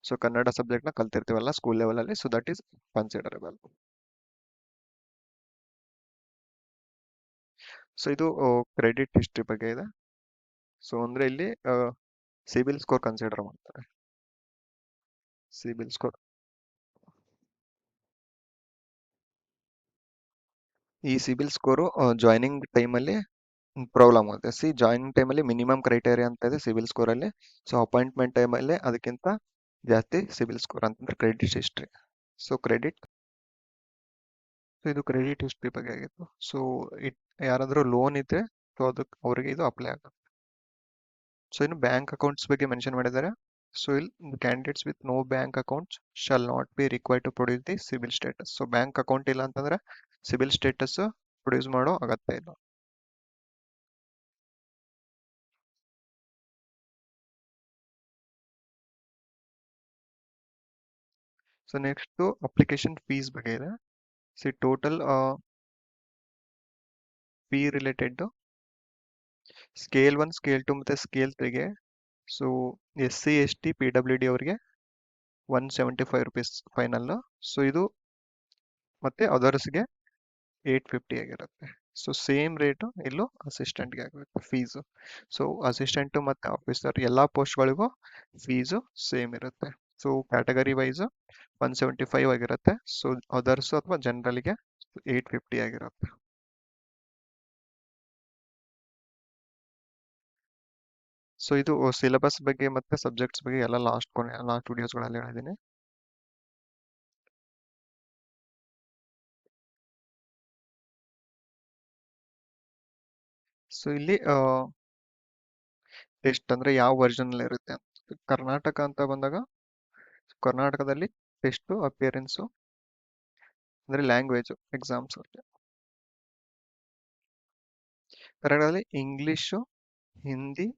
so Kannada subject ನ ಕಲ್ತಿರ್ತೀವಲ್ಲ ಸ್ಕೂಲ್ ಲೆವೆಲ್ ಅಲ್ಲಿ. So that is considerable. So ಇದು ಕ್ರೆಡಿಟ್ ಹಿಸ್ಟ್ರಿ ಬಗ್ಗೆ ಇದೆ. ಸೊ ಅಂದ್ರೆ ಇಲ್ಲಿ ಸಿಬಿಲ್ ಸ್ಕೋರ್ ಕನ್ಸಿಡರ್ ಮಾಡ್ತಾರೆ. ಸಿಬಿಲ್ ಸ್ಕೋರ್, ಈ ಸಿಬಿಲ್ ಸ್ಕೋರು ಜಾಯ್ನಿಂಗ್ ಟೈಮಲ್ಲಿ ಪ್ರಾಬ್ಲಮ್ ಆಗುತ್ತೆ. ಜಾಯ್ನಿಂಗ್ ಟೈಮಲ್ಲಿ ಮಿನಿಮಮ್ ಕ್ರೈಟೇರಿಯಾ ಅಂತ ಇದೆ ಸಿಬಿಲ್ ಸ್ಕೋರ್ ಅಲ್ಲಿ. ಸೊ ಅಪಾಯಿಂಟ್ಮೆಂಟ್ ಟೈಮಲ್ಲಿ ಅದಕ್ಕಿಂತ ಜಾಸ್ತಿ ಸಿಬಿಲ್ ಸ್ಕೋರ್ ಅಂತಂದ್ರೆ credit history. So credit, so ಇದು ಕ್ರೆಡಿಟ್ ಹಿಸ್ಟ್ರಿ ಬಗ್ಗೆ ಆಗಿತ್ತು. ಸೊ ಇಟ್ ಯಾರಾದರೂ ಲೋನ್ ಇದ್ರೆ ಸೊ ಅದಕ್ಕೆ ಅವರಿಗೆ ಇದು ಅಪ್ಲೈ ಆಗುತ್ತೆ. ಸೊ ಇನ್ನು ಬ್ಯಾಂಕ್ ಅಕೌಂಟ್ಸ್ ಬಗ್ಗೆ ಮೆನ್ಷನ್ ಮಾಡಿದ್ದಾರೆ. ಸೊ ಇಲ್ಲಿ candidates with no bank accounts shall not be required to produce the CIBIL status. So bank account ಇಲ್ಲ ಅಂತಂದ್ರೆ ಸಿಬಿಲ್ ಸ್ಟೇಟಸ್ ಪ್ರೊಡ್ಯೂಸ್ ಮಾಡೋ ಅಗತ್ಯ ಇಲ್ಲ. ಸೊ ನೆಕ್ಸ್ಟ್ ಅಪ್ಲಿಕೇಶನ್ ಫೀಸ್ ಬಗ್ಗೆ ಇದೆ. See total fee related scale 1, scale 2 ಮತ್ತೆ ಸ್ಕೇಲ್ 3ಗೆ ಸೊ SC ST PWD ಅವರಿಗೆ 175 rupees ಫೈನಲ್. ಸೊ ಇದು ಮತ್ತೆ ಅದರ್ಸ್ಗೆ 850 ಆಗಿರುತ್ತೆ. ಸೊ ಸೇಮ್ ರೇಟು ಇಲ್ಲೂ ಅಸಿಸ್ಟೆಂಟ್ಗೆ ಆಗಬೇಕು ಫೀಸು. ಸೊ ಅಸಿಸ್ಟೆಂಟು ಮತ್ತು ಆಫೀಸರ್ ಎಲ್ಲ ಪೋಸ್ಟ್ಗಳಿಗೂ ಫೀಸು ಸೇಮ್ ಇರುತ್ತೆ. ಸೊ ಕ್ಯಾಟಗರಿ ವೈಸ್ 175 ಆಗಿರುತ್ತೆ. ಸೊ ಅದರ್ಸ್ ಅಥವಾ ಜನರಲ್ಗೆ 850 ಆಗಿರುತ್ತೆ. ಸೊ ಇದು ಸಿಲೆಬಸ್ ಬಗ್ಗೆ ಮತ್ತೆ ಸಬ್ಜೆಕ್ಟ್ಸ್ ಬಗ್ಗೆ ಎಲ್ಲ ಲಾಸ್ಟ್ ವಿಡಿಯೋಸ್ಗಳಲ್ಲಿ ಹೇಳಿದ್ದೀನಿ. ಸೊ ಇಲ್ಲಿ ಟೆಸ್ಟ್ ಅಂದ್ರೆ ಯಾವ ವರ್ಷನ್ ಇರುತ್ತೆ ಅಂತ. ಕರ್ನಾಟಕ ಅಂತ ಬಂದಾಗ ಕರ್ನಾಟಕದಲ್ಲಿ ಟೆಸ್ಟ್ ಅಪಿಯರೆನ್ಸು ಅಂದ್ರೆ ಲ್ಯಾಂಗ್ವೇಜ್ ಎಕ್ಸಾಮ್ಸ್. ಕನ್ನಡದಲ್ಲಿ ಇಂಗ್ಲಿಷು, ಹಿಂದಿ,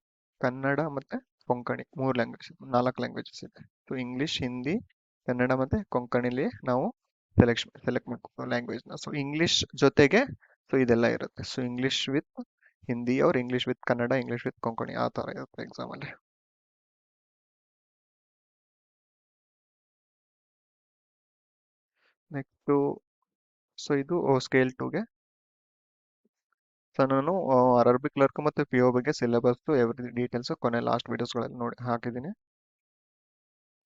ಕನ್ನಡ ಮತ್ತೆ ಕೊಂಕಣಿ 3 ಲ್ಯಾಂಗ್ವೇಜ್, 4 ಲ್ಯಾಂಗ್ವೇಜಸ್ ಇದೆ. ಸೊ ಇಂಗ್ಲಿಷ್, ಹಿಂದಿ, ಕನ್ನಡ ಮತ್ತೆ ಕೊಂಕಣಿಲಿ ನಾವು ಸೆಲೆಕ್ಟ್ ಮಾಡ್ಕೋ ಲ್ಯಾಂಗ್ವೇಜ್ನ. ಸೊ ಇಂಗ್ಲಿಷ್ ಜೊತೆಗೆ ಸೊ ಇದೆಲ್ಲ ಇರುತ್ತೆ. ಸೊ ಇಂಗ್ಲಿಷ್ ವಿತ್ ಹಿಂದಿ ಅವ್ರ English with Kannada, English with Konkani ಆ ತರ ಇರುತ್ತೆ ಎಕ್ಸಾಮ್ ಅಲ್ಲಿ. ನೆಕ್ಸ್ಟ್ ಸೊ ಇದು ಸ್ಕೇಲ್ 2ಗೆ. ಸೊ ನಾನು RRB ಕ್ಲರ್ಕ್ ಮತ್ತೆ PO ಬಗ್ಗೆ ಸಿಲೆಬಸ್ ಎವ್ರಿ ಡೀಟೇಲ್ಸ್ ಕೊನೆ ಲಾಸ್ಟ್ ವಿಡಿಯೋಸ್ಗಳಲ್ಲಿ ನೋಡಿ ಹಾಕಿದ್ದೀನಿ.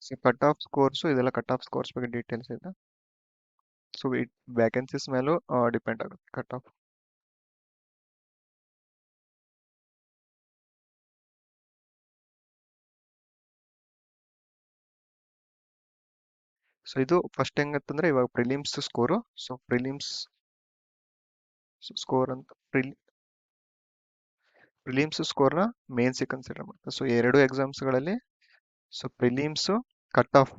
ಸೊ ಕಟ್ ಆಫ್ ಸ್ಕೋರ್ಸ್ ಇದೆಲ್ಲ ಕಟ್ ಆಫ್ ಸ್ಕೋರ್ಸ್ ಬಗ್ಗೆ ಡೀಟೇಲ್ಸ್ ಇದೆ. ಸೊ ವ್ಯಾಕೆನ್ಸೀಸ್ ಮೇಲೂ ಡಿಪೆಂಡ್ ಆಗುತ್ತೆ ಕಟ್ ಆಫ್. ಸೊ ಇದು ಫಸ್ಟ್ ಹೆಂಗತ್ತಂದ್ರೆ ಇವಾಗ prelims score. So prelims score ಅಂತ ಪ್ರಿಲಿಮ್ಸ್ ಸ್ಕೋರ್ನ ಮೇನ್ಸ್ ಕನ್ಸಿಡರ್ ಮಾಡ್ತಾರೆ. ಸೊ ಎರಡು ಎಕ್ಸಾಮ್ಸ್ಗಳಲ್ಲಿ ಸೊ ಪ್ರಿಲಿಮ್ಸ್ ಕಟ್ ಆಫ್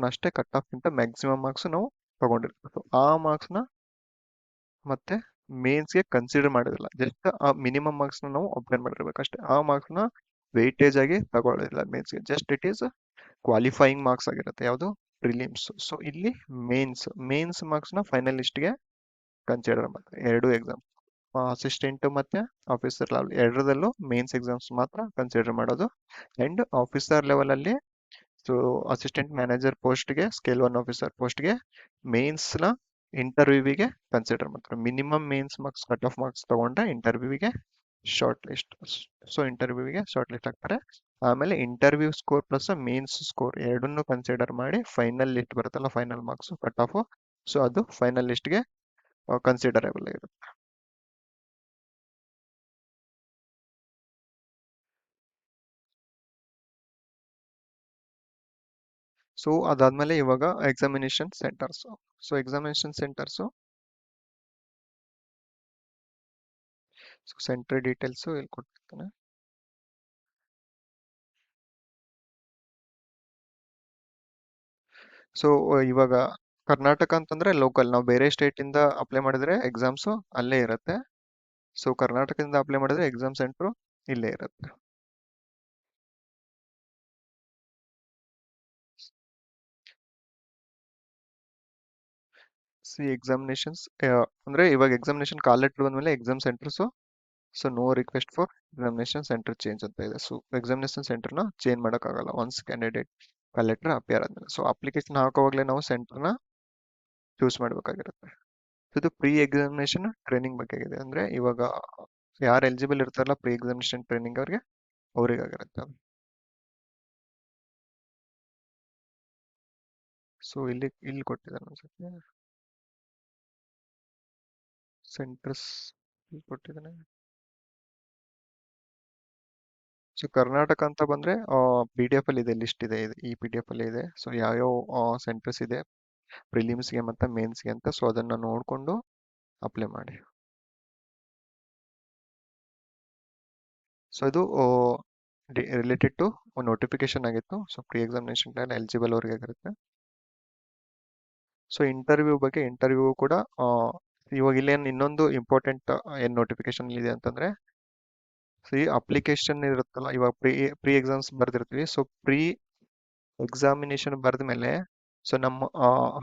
ಅಷ್ಟೇ, ಕಟ್ ಆಫ್ ಗಿಂತ ಮ್ಯಾಕ್ಸಿಮಮ್ ಮಾರ್ಕ್ಸ್ ನಾವು ತಗೊಂಡಿರ್ತೀವಿ. ಸೊ ಆ ಮಾರ್ಕ್ಸ್ನ ಮತ್ತೆ ಮೇನ್ಸ್ಗೆ ಕನ್ಸಿಡರ್ ಮಾಡೋದಿಲ್ಲ. ಜಸ್ಟ್ ಆ ಮಿನಿಮಮ್ ಮಾರ್ಕ್ಸ್ನ ನಾವು ಅಬ್ಟೈನ್ ಮಾಡಿರ್ಬೇಕು ಅಷ್ಟೇ. ಆ ಮಾರ್ಕ್ಸ್ನ ವೆಯ್ಟೇಜ್ ಆಗಿ ತಗೊಳ್ಳೋದಿಲ್ಲ ಮೇನ್ಸ್ಗೆ. Just it is qualifying marks ಆಗಿರುತ್ತೆ ಯಾವುದು ಪ್ರಿಲಿಮ್ಸ್. ಸೊ ಇಲ್ಲಿ ಮೇನ್ಸ್ ಮಾರ್ಕ್ಸ್ನ ಫೈನಲಿಸ್ಟ್ಗೆ ಕನ್ಸಿಡರ್ ಮಾಡ್ತಾರೆ ಎರಡು ಎಕ್ಸಾಮ್. ಅಸಿಸ್ಟೆಂಟ್ ಮತ್ತೆ ಆಫೀಸರ್ ಲೆವೆಲ್ ಎರಡರಲ್ಲೂ ಮೇನ್ಸ್ ಎಕ್ಸಾಮ್ಸ್ ಮಾತ್ರ ಕನ್ಸಿಡರ್ ಮಾಡೋದು. ಅಂಡ್ ಆಫೀಸರ್ ಲೆವೆಲ್ ಅಲ್ಲಿ ಸೊ ಅಸಿಸ್ಟೆಂಟ್ ಮ್ಯಾನೇಜರ್ ಪೋಸ್ಟ್ಗೆ, ಸ್ಕೇಲ್ 1 ಆಫೀಸರ್ ಪೋಸ್ಟ್ಗೆ ಮೇನ್ಸ್ನ ಇಂಟರ್ವ್ಯೂವಿಗೆ ಕನ್ಸಿಡರ್ ಮಾಡ್ತಾರೆ. Minimum mains marks cut off marks ತಗೊಂಡ್ರೆ ಇಂಟರ್ವ್ಯೂವಿಗೆ ಶಾರ್ಟ್ ಲಿಸ್ಟ್. ಸೊ ಇಂಟರ್ವ್ಯೂವಿಗೆ ಶಾರ್ಟ್ ಲಿಸ್ಟ್ ಆಗ್ತಾರೆ. ಆಮೇಲೆ interview score plus mains score ಎರಡನ್ನೂ ಕನ್ಸಿಡರ್ ಮಾಡಿ ಫೈನಲ್ ಲಿಸ್ಟ್ ಬರುತ್ತಲ್ಲ, final marks cut of. So ಅದು ಫೈನಲ್ ಲಿಸ್ಟ್ಗೆ ಕನ್ಸಿಡರೇಬಲ್ ಆಗಿರುತ್ತೆ. ಸೊ ಅದಾದ್ಮೇಲೆ ಇವಾಗ examination centres. So examination centres centre details ಇಲ್ಲಿ ಕೊಟ್ಟಿರ್ತಾನೆ. ಸೊ ಇವಾಗ ಕರ್ನಾಟಕ ಅಂತಂದ್ರೆ ಲೋಕಲ್, ನಾವು ಬೇರೆ ಸ್ಟೇಟ್ ಇಂದ ಅಪ್ಲೈ ಮಾಡಿದ್ರೆ ಎಕ್ಸಾಮ್ಸ್ ಅಲ್ಲೇ ಇರುತ್ತೆ. ಸೊ ಕರ್ನಾಟಕದಿಂದ ಅಪ್ಲೈ ಮಾಡಿದ್ರೆ ಎಕ್ಸಾಮ್ ಸೆಂಟರ್ ಇಲ್ಲೇ ಇರುತ್ತೆ. ಸಿ ಎಕ್ಸಾಮಿನೇಷನ್ಸ್ ಅಂದ್ರೆ ಇವಾಗ ಎಕ್ಸಾಮಿನೇಷನ್ ಕಾಲ್ ಲೆಟರ್ ಬಂದ್ಮೇಲೆ exam centres so no request for examination centre change ಅಂತ ಇದೆ. ಸೊ ಎಕ್ಸಾಮಿನೇಷನ್ ಸೆಂಟರ್ನ ಚೇಂಜ್ ಮಾಡೋಕ್ಕಾಗಲ್ಲ once candidate call letter appear ಆದ್ಮೇಲೆ. ಸೊ ಅಪ್ಲಿಕೇಶನ್ ಹಾಕೋವಾಗಲೇ ನಾವು ಸೆಂಟರ್ನ ಚೂಸ್ ಮಾಡಬೇಕಾಗಿರುತ್ತೆ. ಇದು ಪ್ರೀ ಎಕ್ಸಾಮಿನೇಷನ್ ಟ್ರೈನಿಂಗ್ ಬಗ್ಗೆ ಇದೆ. ಅಂದ್ರೆ ಇವಾಗ ಯಾರು ಎಲಿಜಿಬಲ್ ಇರ್ತಾರಲ್ಲ ಪ್ರೀ ಎಕ್ಸಾಮಿನೇಷನ್ ಟ್ರೈನಿಂಗ್ ಅವರಿಗಾಗಿರುತ್ತೆ ಅದು. ಸೊ ಇಲ್ಲಿ ಕೊಟ್ಟಿದ್ದಾರೆ ಅನ್ಸುತ್ತೆ ಸೆಂಟರ್ಸ್ ಕೊಟ್ಟಿದ್ದಾನೆ. ಸೊ ಕರ್ನಾಟಕ ಅಂತ ಬಂದ್ರೆ ಪಿ ಡಿ ಎಫ್ ಅಲ್ಲಿ ಇದೆ, ಲಿಸ್ಟ್ ಇದೆ, ಈ ಪಿ ಡಿ ಎಫ್ ಅಲ್ಲಿ ಇದೆ. ಸೊ ಯಾವ್ಯಾವ ಸೆಂಟರ್ಸ್ ಇದೆ ಪ್ರಿಲಿಮ್ಸ್ಗೆ ಮತ್ತೆ ಮೇನ್ಸ್ಗೆ ಅಂತ, ಸೊ ಅದನ್ನ ನೋಡ್ಕೊಂಡು ಅಪ್ಲೈ ಮಾಡಿ. ಸೊ ಇದು ರಿಲೇಟೆಡ್ ಟು ನೋಟಿಫಿಕೇಶನ್ ಆಗಿತ್ತು. So pre examination time eligible ಅವ್ರಿಗೆ ಆಗಿರುತ್ತೆ. ಸೊ ಇಂಟರ್ವ್ಯೂ ಬಗ್ಗೆ, ಇಂಟರ್ವ್ಯೂ ಕೂಡ ಆ, ಇವಾಗ ಇಲ್ಲೇನು ಇನ್ನೊಂದು ಇಂಪಾರ್ಟೆಂಟ್ ಏನ್ ನೋಟಿಫಿಕೇಶನ್ ಇದೆ ಅಂತಂದ್ರೆ, ಈ ಅಪ್ಲಿಕೇಶನ್ ಇರುತ್ತಲ್ಲ, ಇವಾಗ ಪ್ರೀ ಎಕ್ಸಾಮ್ಸ್ ಬರ್ದಿರ್ತೀವಿ. ಸೊ ಪ್ರೀ ಎಕ್ಸಾಮಿನೇಷನ್ ಬರೆದ ಮೇಲೆ ಸೊ ನಮ್ಮ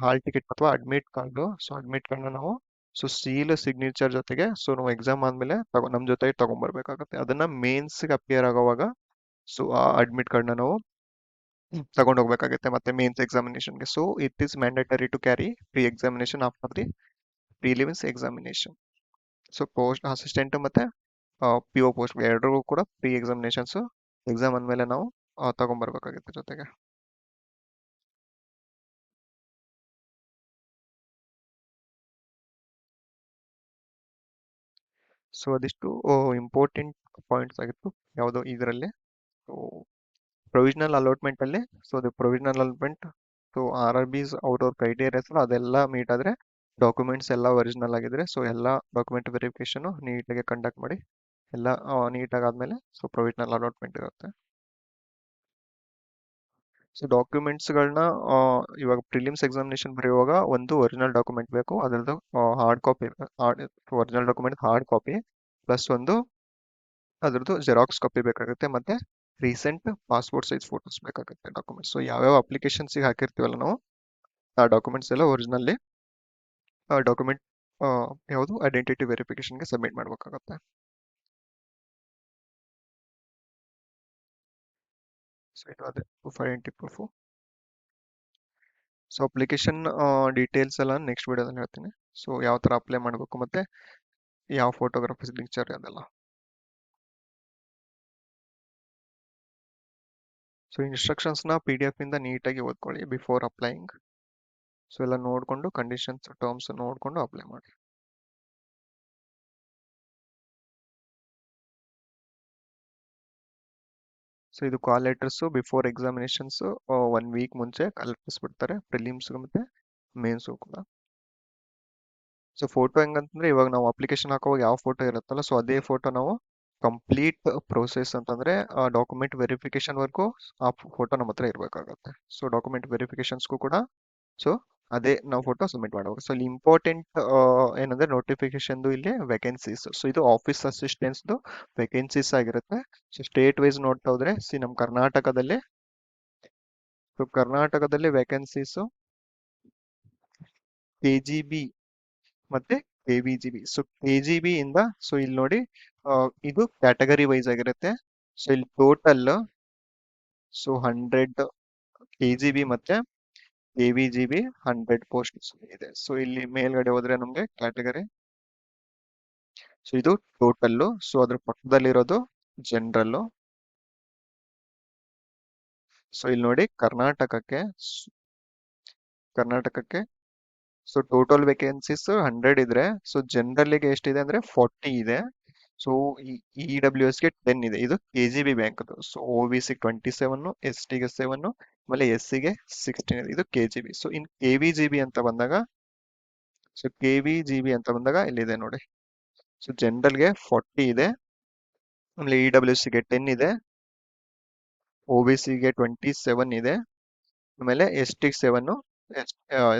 ಹಾಲ್ ಟಿಕೆಟ್ ಅಥವಾ ಅಡ್ಮಿಟ್ ಕಾರ್ಡು, ಸೊ ಅಡ್ಮಿಟ್ ಕಾರ್ಡ್ನ ನಾವು ಸೊ ಸೀಲ್ ಸಿಗ್ನೇಚರ್ ಜೊತೆಗೆ ಸೊ ನಾವು ಎಕ್ಸಾಮ್ ಆದ್ಮೇಲೆ ನಮ್ಮ ಜೊತೆಗೆ ತಗೊಂಡ್ಬರ್ಬೇಕಾಗತ್ತೆ. ಅದನ್ನ ಮೇನ್ಸ್ಗೆ ಅಪಿಯರ್ ಆಗೋವಾಗ ಸೊ ಆ ಅಡ್ಮಿಟ್ ಕಾರ್ಡ್ನ ನಾವು ತಗೊಂಡು ಹೋಗ್ಬೇಕಾಗುತ್ತೆ ಮತ್ತೆ ಮೇನ್ಸ್ ಎಕ್ಸಾಮಿನೇಷನ್ಗೆ. So it is mandatory to carry pre examination after the prelims examination. So post assistant ಮತ್ತೆ ಪಿ ಒ ಪೋಸ್ಟ್ ಎರಡರಿಗೂ ಕೂಡ ಪ್ರೀ ಎಕ್ಸಾಮಿನೇಷನ್ಸ್ ಎಕ್ಸಾಮ್ ಅಂದಮೇಲೆ ನಾವು ತಗೊಂಡ್ಬರ್ಬೇಕಾಗುತ್ತೆ ಜೊತೆಗೆ. ಸೊ ಅದಿಷ್ಟು ಇಂಪಾರ್ಟೆಂಟ್ ಪಾಯಿಂಟ್ಸ್ ಆಗಿತ್ತು ಯಾವುದೋ ಇದರಲ್ಲಿ. ಸೊ ಪ್ರೊವಿಷನಲ್ ಅಲಾಟ್ಮೆಂಟ್ ಅಲ್ಲಿ, ಸೊ ಅದು provisional allotment, so R R Bs ಅವ್ರವ್ರ ಕ್ರೈಟೇರಿಯಾಸ್ ಅದೆಲ್ಲ ಮೀಟ್ ಆದ್ರೆ, ಡಾಕ್ಯುಮೆಂಟ್ಸ್ ಎಲ್ಲ ಒರಿಜಿನಲ್ ಆಗಿದ್ರೆ, ಸೊ ಎಲ್ಲ ಡಾಕ್ಯುಮೆಂಟ್ ವೆರಿಫಿಕೇಶನ್ ನೀಟಾಗಿ ಕಂಡಕ್ಟ್ ಮಾಡಿ ಎಲ್ಲ ನೀಟಾಗಿ ಆದ್ಮೇಲೆ ಸೊ ಪ್ರೊವಿಷನಲ್ ಅಲಾಟ್ಮೆಂಟ್ ಇರುತ್ತೆ. ಸೊ ಡಾಕ್ಯುಮೆಂಟ್ಸ್ಗಳನ್ನ ಇವಾಗ ಪ್ರಿಲಿಮ್ಸ್ ಎಕ್ಸಾಮಿನೇಷನ್ ಬರೆಯುವಾಗ ಒಂದು ಒರಿಜಿನಲ್ ಡಾಕ್ಯುಮೆಂಟ್ ಬೇಕು, ಅದರದ್ದು hard copy, original document hard copy plus ಒಂದು ಅದ್ರದ್ದು ಜೆರಾಕ್ಸ್ ಕಾಪಿ ಬೇಕಾಗುತ್ತೆ, ಮತ್ತೆ ರೀಸೆಂಟ್ ಪಾಸ್ಪೋರ್ಟ್ ಸೈಜ್ ಫೋಟೋಸ್ ಬೇಕಾಗುತ್ತೆ ಡಾಕ್ಯುಮೆಂಟ್ಸ್. ಸೊ ಯಾವ್ಯಾವ ಅಪ್ಲಿಕೇಶನ್ಸ್ಗೆ ಹಾಕಿರ್ತೀವಲ್ಲ ನಾವು ಆ ಡಾಕ್ಯುಮೆಂಟ್ಸ್ ಎಲ್ಲ ಒರಿಜಿನಲ್ಲಿ ಡಾಕ್ಯುಮೆಂಟ್ ಯಾವುದು ಐಡೆಂಟಿಟಿ ವೆರಿಫಿಕೇಶನ್ಗೆ ಸಬ್ಮಿಟ್ ಮಾಡಬೇಕಾಗುತ್ತೆ. ಸೊ ಇದು ಅದೇ proof, identity proof. So application details ಎಲ್ಲ ನೆಕ್ಸ್ಟ್ ವಿಡಿಯೋದಲ್ಲಿ ಹೇಳ್ತೀನಿ. ಸೊ ಯಾವ ಥರ ಅಪ್ಲೈ ಮಾಡಬೇಕು ಮತ್ತೆ ಯಾವ ಫೋಟೋಗ್ರಫಿ ಸಿಗ್ನೇಚರ್ ಅದೆಲ್ಲ. ಸೊ ಇನ್ಸ್ಟ್ರಕ್ಷನ್ಸ್ನ ಪಿ ಡಿ ಎಫ್ ಇಂದ ನೀಟಾಗಿ ಓದ್ಕೊಳ್ಳಿ ಬಿಫೋರ್ ಅಪ್ಲೈಯಿಂಗ್. ಸೊ ಎಲ್ಲ ನೋಡಿಕೊಂಡು ಕಂಡೀಷನ್ಸ್ ಟರ್ಮ್ಸ್ ನೋಡಿಕೊಂಡು ಅಪ್ಲೈ ಮಾಡಿ. ಸೊ ಇದು ಕಾಲ್ ಲೆಟರ್ಸ್ ಬಿಫೋರ್ ಎಕ್ಸಾಮಿನೇಷನ್ಸ್ 1 ವೀಕ್ ಮುಂಚೆ ಕಾಲ್ ಲೆಟರ್ಸ್ ಬಿಡ್ತಾರೆ ಪ್ರಿಲಿಮ್ಸ್ ಮತ್ತೆ ಮೇನ್ಸ್ ಕೂಡ. ಸೊ ಫೋಟೋ ಹೆಂಗಂತಂದ್ರೆ, ಇವಾಗ ನಾವು ಅಪ್ಲಿಕೇಶನ್ ಹಾಕುವಾಗ ಯಾವ ಫೋಟೋ ಇರುತ್ತಲ್ಲ ಸೊ ಅದೇ ಫೋಟೋ ನಾವು ಕಂಪ್ಲೀಟ್ ಪ್ರೋಸೆಸ್ ಅಂತಂದ್ರೆ ಡಾಕ್ಯುಮೆಂಟ್ ವೆರಿಫಿಕೇಶನ್ ವರ್ಗೂ ಆ ಫೋಟೋ ನಮ್ಮ ಹತ್ರ ಇರಬೇಕಾಗತ್ತೆ. ಸೊ ಡಾಕ್ಯುಮೆಂಟ್ ವೆರಿಫಿಕೇಶನ್ಸ್ಗೂ ಕೂಡ ಸೊ ಅದೇ ನಾವು ಫೋಟೋ ಸಬ್ಮಿಟ್ ಮಾಡಬೇಕು. ಸೊ ಇಲ್ಲಿ ಇಂಪಾರ್ಟೆಂಟ್ ಏನಂದ್ರೆ ನೋಟಿಫಿಕೇಶನ್ ಇಲ್ಲಿ ವೇಕೆನ್ಸೀಸ್. ಸೊ ಇದು ಆಫೀಸ್ ಅಸಿಸ್ಟೆಂಟ್ಸ್ ವೇಕೆನ್ಸೀಸ್ ಆಗಿರುತ್ತೆ. ಸೊ ಸ್ಟೇಟ್ ವೈಸ್ ನೋಡ್ತಾ ಹೋದ್ರೆ ನಮ್ಮ ಕರ್ನಾಟಕದಲ್ಲಿ, ಸೊ ಕರ್ನಾಟಕದಲ್ಲಿ ವೇಕೆನ್ಸೀಸ್ KGB ಮತ್ತೆ KVGB. ಸೊ KGB ಇಂದ ಸೊ ಇಲ್ಲಿ ನೋಡಿ ಇದು ಕ್ಯಾಟಗರಿ ವೈಸ್ ಆಗಿರುತ್ತೆ. ಸೊ ಇಲ್ಲಿ ಟೋಟಲ್ ಸೊ 100 KGB ಮತ್ತೆ KVGB 100 ಪೋಸ್ಟ್ ಇದೆ. ಸೊ ಇಲ್ಲಿ ಮೇಲ್ಗಡೆ ಹೋದ್ರೆ ನಮ್ಗೆ ಕ್ಯಾಟಗರಿ, ಸೊ ಇದು ಟೋಟಲ್ಲು. ಸೊ ಅದ್ರ ಪಕ್ಕದಲ್ಲಿರೋದು ಜನರಲ್ಲು. ಸೊ ಇಲ್ಲಿ ನೋಡಿ ಕರ್ನಾಟಕಕ್ಕೆ ಸೊ ಟೋಟಲ್ ವೇಕೆನ್ಸೀಸ್ 100 ಇದ್ರೆ, ಸೊ ಜನರಲ್ಗೆ ಎಷ್ಟಿದೆ ಅಂದ್ರೆ 40 ಇದೆ. ಸೊ ಇ ಡಬ್ಲ್ಯೂ ಎಸ್ಗೆ 10 ಇದೆ. ಇದು KGB bank. So O B C 27, ST ಗೆ 7, ಆಮೇಲೆ SC ಗೆ 16 ಇದೆ. ಇದು KGB. ಸೊ ಇನ್ KVGB ಅಂತ ಬಂದಾಗ, ಸೊ KVGB ಅಂತ ಬಂದಾಗ ಇಲ್ಲಿದೆ ನೋಡಿ. ಸೊ ಜನರಲ್ಗೆ 40 ಇದೆ, ಆಮೇಲೆ EWC ಗೆ 10 ಇದೆ, OBC ಗೆ 27 ಇದೆ, ಆಮೇಲೆ ST 7,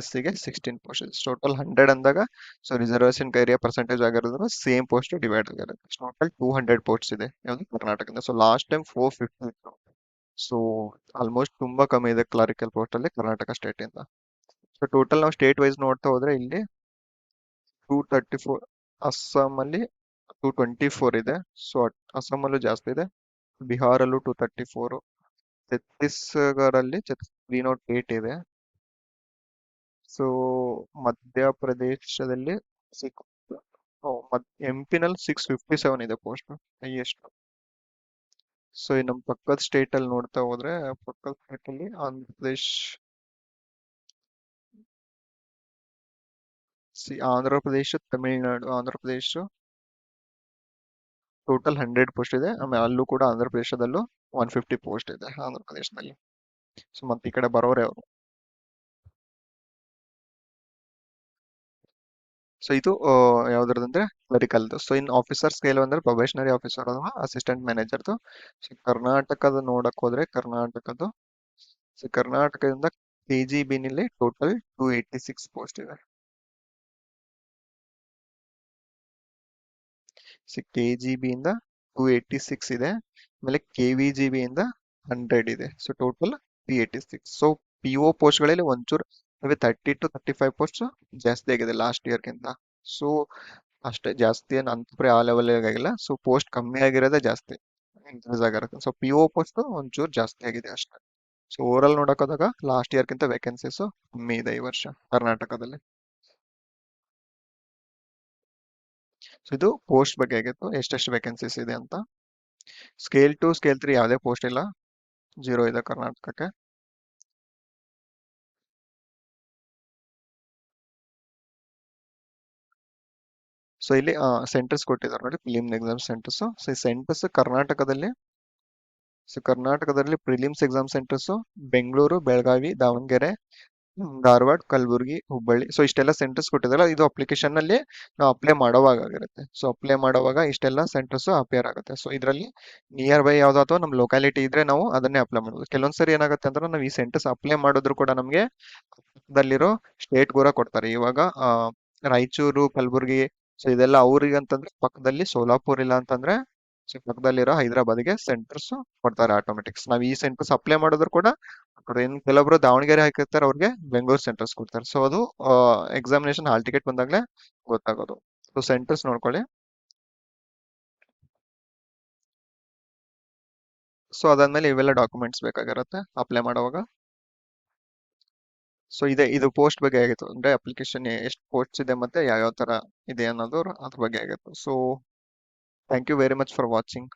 SC ಗೆ 16 ಪೋಸ್ಟ್. ಟೋಟಲ್ 100 ಅಂದಾಗ ಸೊ ರಿಸರ್ವೇಶನ್ ಏರಿಯಾ ಪರ್ಸೆಂಟೇಜ್ ಆಗಿರೋದ್ರಿಂದ ಸೇಮ್ ಪೋಸ್ಟ್ ಡಿವೈಡ್ ಆಗಿರುತ್ತೆ. ಟೋಟಲ್ 200 ಪೋಸ್ಟ್ ಇದೆ ಯಾವುದು ಕರ್ನಾಟಕದಿಂದ. ಸೊ ಲಾಸ್ಟ್ ಟೈಮ್ 450 ಇತ್ತು. ಸೊ ಆಲ್ಮೋಸ್ಟ್ ತುಂಬಾ ಕಮ್ಮಿ ಇದೆ ಕ್ಲಾರಿಕಲ್ ಪೋಸ್ಟ್ ಅಲ್ಲಿ ಕರ್ನಾಟಕ ಸ್ಟೇಟ್ ಇಂದ. ಸೊ ಟೋಟಲ್ ನಾವು ಸ್ಟೇಟ್ ವೈಸ್ ನೋಡ್ತಾ ಹೋದ್ರೆ ಇಲ್ಲಿ 234, ಅಸ್ಸಾಂ ಅಲ್ಲಿ 224 ಇದೆ. ಸೊ ಅಸ್ಸಾಂ ಅಲ್ಲೂ ಜಾಸ್ತಿ ಇದೆ, ಬಿಹಾರಲ್ಲೂ 234, ಛತ್ತೀಸ್ಗಢಲ್ಲಿ 308 ಇದೆ. ಸೊ ಮಧ್ಯಪ್ರದೇಶದಲ್ಲಿ ಸಿಕ್ಸ್ MP ನಲ್ಲಿ 657 ಇದೆ ಪೋಸ್ಟ್ ಹೈಯೆಸ್ಟ್. ಸೊ ಈ ನಮ್ಮ ಪಕ್ಕದ ಸ್ಟೇಟ್ ಅಲ್ಲಿ ನೋಡ್ತಾ ಹೋದ್ರೆ, ಪಕ್ಕದ ಸ್ಟೇಟ್ ಅಲ್ಲಿ ಆಂಧ್ರ ಪ್ರದೇಶ್, ಆಂಧ್ರ ಪ್ರದೇಶ, ತಮಿಳ್ನಾಡು, ಆಂಧ್ರ ಪ್ರದೇಶ, ಟೋಟಲ್ 100 ಪೋಸ್ಟ್ ಇದೆ. ಆಮೇಲೆ ಅಲ್ಲೂ ಕೂಡ ಆಂಧ್ರ ಪ್ರದೇಶದಲ್ಲೂ 150 ಪೋಸ್ಟ್ ಇದೆ ಆಂಧ್ರ ಪ್ರದೇಶದಲ್ಲಿ. ಸೊ ಮತ್ತೆ ಈ ಕಡೆ ಬರೋರೆ ಅವರು. ಸೊ ಇದು ಯಾವ್ದ್ರದಂದ್ರೆ ಕ್ಲರಿಕಲ್ದು. ಸೊ ಇನ್ ಆಫೀಸರ್ ಸ್ಕೇಲ್ ಅಂದ್ರೆ ಪ್ರೊಬೇಷನರಿ ಆಫೀಸರ್ ಅಥವಾ ಅಸಿಸ್ಟೆಂಟ್ ಮ್ಯಾನೇಜರ್ದು. ಸೊ ಕರ್ನಾಟಕದ ನೋಡಕ್ ಹೋದ್ರೆ ಕರ್ನಾಟಕದ್ದು, ಸೊ ಕರ್ನಾಟಕದಿಂದ KGB ನಲ್ಲಿ ಟೋಟಲ್ 286 ಪೋಸ್ಟ್ ಇದೆ. ಸೊ KGB ಇಂದ 286 ಇದೆ. ಆಮೇಲೆ KVGB ಇಂದ 100 ಇದೆ. So total 386. ಸೊ PO ಪೋಸ್ಟ್ಗಳಲ್ಲಿ ಒಂಚೂರು 30 to 35 ಪೋಸ್ಟ್ ಜಾಸ್ತಿ ಆಗಿದೆ ಲಾಸ್ಟ್ ಇಯರ್ಗಿಂತ. ಸೊ ಅಷ್ಟೇ, ಜಾಸ್ತಿ ಏನು ಅಂತ ಆ ಲೆವೆಲ್ ಆಗಿಲ್ಲ. ಸೊ ಪೋಸ್ಟ್ ಕಮ್ಮಿ ಆಗಿರೋದೇ ಜಾಸ್ತಿ ಇನ್ಕ್ರೀಸ್ ಆಗಿರುತ್ತೆ. ಸೊ PO ಪೋಸ್ಟ್ ಒಂಚೂರು ಜಾಸ್ತಿ ಆಗಿದೆ ಅಷ್ಟೇ. ಸೊ ಓವರ್ ಆಲ್ ನೋಡೋಕೋದಾಗ ಲಾಸ್ಟ್ ಇಯರ್ಗಿಂತ ವೇಕೆನ್ಸೀಸ್ ಕಮ್ಮಿ ಇದೆ ಈ ವರ್ಷ ಕರ್ನಾಟಕದಲ್ಲಿ. ಸೊ ಇದು ಪೋಸ್ಟ್ ಬಗ್ಗೆ ಆಗಿತ್ತು, ಎಷ್ಟೆಷ್ಟು ವೇಕೆನ್ಸೀಸ್ ಇದೆ ಅಂತ. ಸ್ಕೇಲ್ 2 ಸ್ಕೇಲ್ 3 ಯಾವುದೇ ಪೋಸ್ಟ್ ಇಲ್ಲ, 0 ಇದೆ ಕರ್ನಾಟಕಕ್ಕೆ. ಸೊ ಇಲ್ಲಿ ಸೆಂಟರ್ಸ್ ಕೊಟ್ಟಿದ್ದಾರೆ ನೋಡಿ, ಪ್ರಿಲಿಮ್ ಎಕ್ಸಾಮ್ ಸೆಂಟರ್ಸ್. ಸೊ ಈ ಸೆಂಟರ್ಸ್ ಕರ್ನಾಟಕದಲ್ಲಿ, ಸೊ ಕರ್ನಾಟಕದಲ್ಲಿ prelims exam centres Bengaluru, Belagavi, Davanagere, Dharwad, Kalaburagi, Hubballi. So ಇಷ್ಟೆಲ್ಲ ಸೆಂಟರ್ಸ್ ಕೊಟ್ಟಿದಾರಲ್ಲ, ಇದು ಅಪ್ಲಿಕೇಶನ್ ನಲ್ಲಿ ನಾವು ಅಪ್ಲೈ ಮಾಡೋವಾಗ ಆಗಿರುತ್ತೆ. ಸೊ ಅಪ್ಲೈ ಮಾಡುವಾಗ ಇಷ್ಟೆಲ್ಲ ಸೆಂಟರ್ಸ್ ಅಪಿಯರ್ ಆಗುತ್ತೆ. ಸೊ ಇದರಲ್ಲಿ ನಿಯರ್ ಬೈ ಯಾವ್ದು ಅಥವಾ ನಮ್ಮ ಲೊಕ್ಯಾಲಿಟಿ ಇದ್ರೆ ನಾವು ಅದನ್ನೇ ಅಪ್ಲೈ ಮಾಡೋದು. ಕೆಲವೊಂದ್ಸರಿ ಏನಾಗುತ್ತೆ ಅಂದ್ರೆ ನಾವು ಈ ಸೆಂಟರ್ಸ್ ಅಪ್ಲೈ ಮಾಡಿದ್ರು ಕೂಡ ನಮಗೆ ಪಕ್ಕದಲ್ಲಿರೋ ಸ್ಟೇಟ್ ಕೂಡ ಕೊಡ್ತಾರೆ. ಇವಾಗ ರಾಯಚೂರು, ಕಲಬುರಗಿ, ಸೊ ಇದೆಲ್ಲ ಅವ್ರಿಗೆ ಅಂತಂದ್ರೆ ಪಕ್ಕದಲ್ಲಿ ಸೋಲಾಪುರ್ ಇಲ್ಲ ಅಂತಂದ್ರೆ ಸೊ ಪಕ್ಕದಲ್ಲಿರೋ ಹೈದರಾಬಾದ್ಗೆ ಸೆಂಟರ್ಸ್ ಕೊಡ್ತಾರೆ ಆಟೋಮೆಟಿಕ್ಸ್. ನಾವು ಈ ಸೆಂಟರ್ಸ್ ಅಪ್ಲೈ ಮಾಡಿದ್ರು ಕೂಡ ಕೆಲವೊಬ್ರು ದಾವಣಗೆರೆ ಹಾಕಿರ್ತಾರೆ, ಅವ್ರಿಗೆ ಬೆಂಗಳೂರು ಸೆಂಟರ್ಸ್ ಕೊಡ್ತಾರೆ. ಸೊ ಅದು ಎಕ್ಸಾಮಿನೇಷನ್ ಹಾಲ್ ಟಿಕೆಟ್ ಬಂದಾಗಲೇ ಗೊತ್ತಾಗೋದು. ಸೊ ಸೆಂಟರ್ಸ್ ನೋಡ್ಕೊಳ್ಳಿ. ಸೊ ಅದಾದ್ಮೇಲೆ ಇವೆಲ್ಲ ಡಾಕ್ಯುಮೆಂಟ್ಸ್ ಬೇಕಾಗಿರುತ್ತೆ ಅಪ್ಲೈ ಮಾಡುವಾಗ. ಸೊ ಇದು ಪೋಸ್ಟ್ ಬಗ್ಗೆ ಆಗಿತ್ತು, ಅಂದ್ರೆ ಅಪ್ಲಿಕೇಶನ್ ಎಷ್ಟು ಪೋಸ್ಟ್ ಇದೆ ಮತ್ತೆ ಯಾವ್ಯಾವ ತರ ಇದೆ ಅನ್ನೋದು ಅದ್ರ ಬಗ್ಗೆ ಆಗಿತ್ತು. So thank you very much for watching.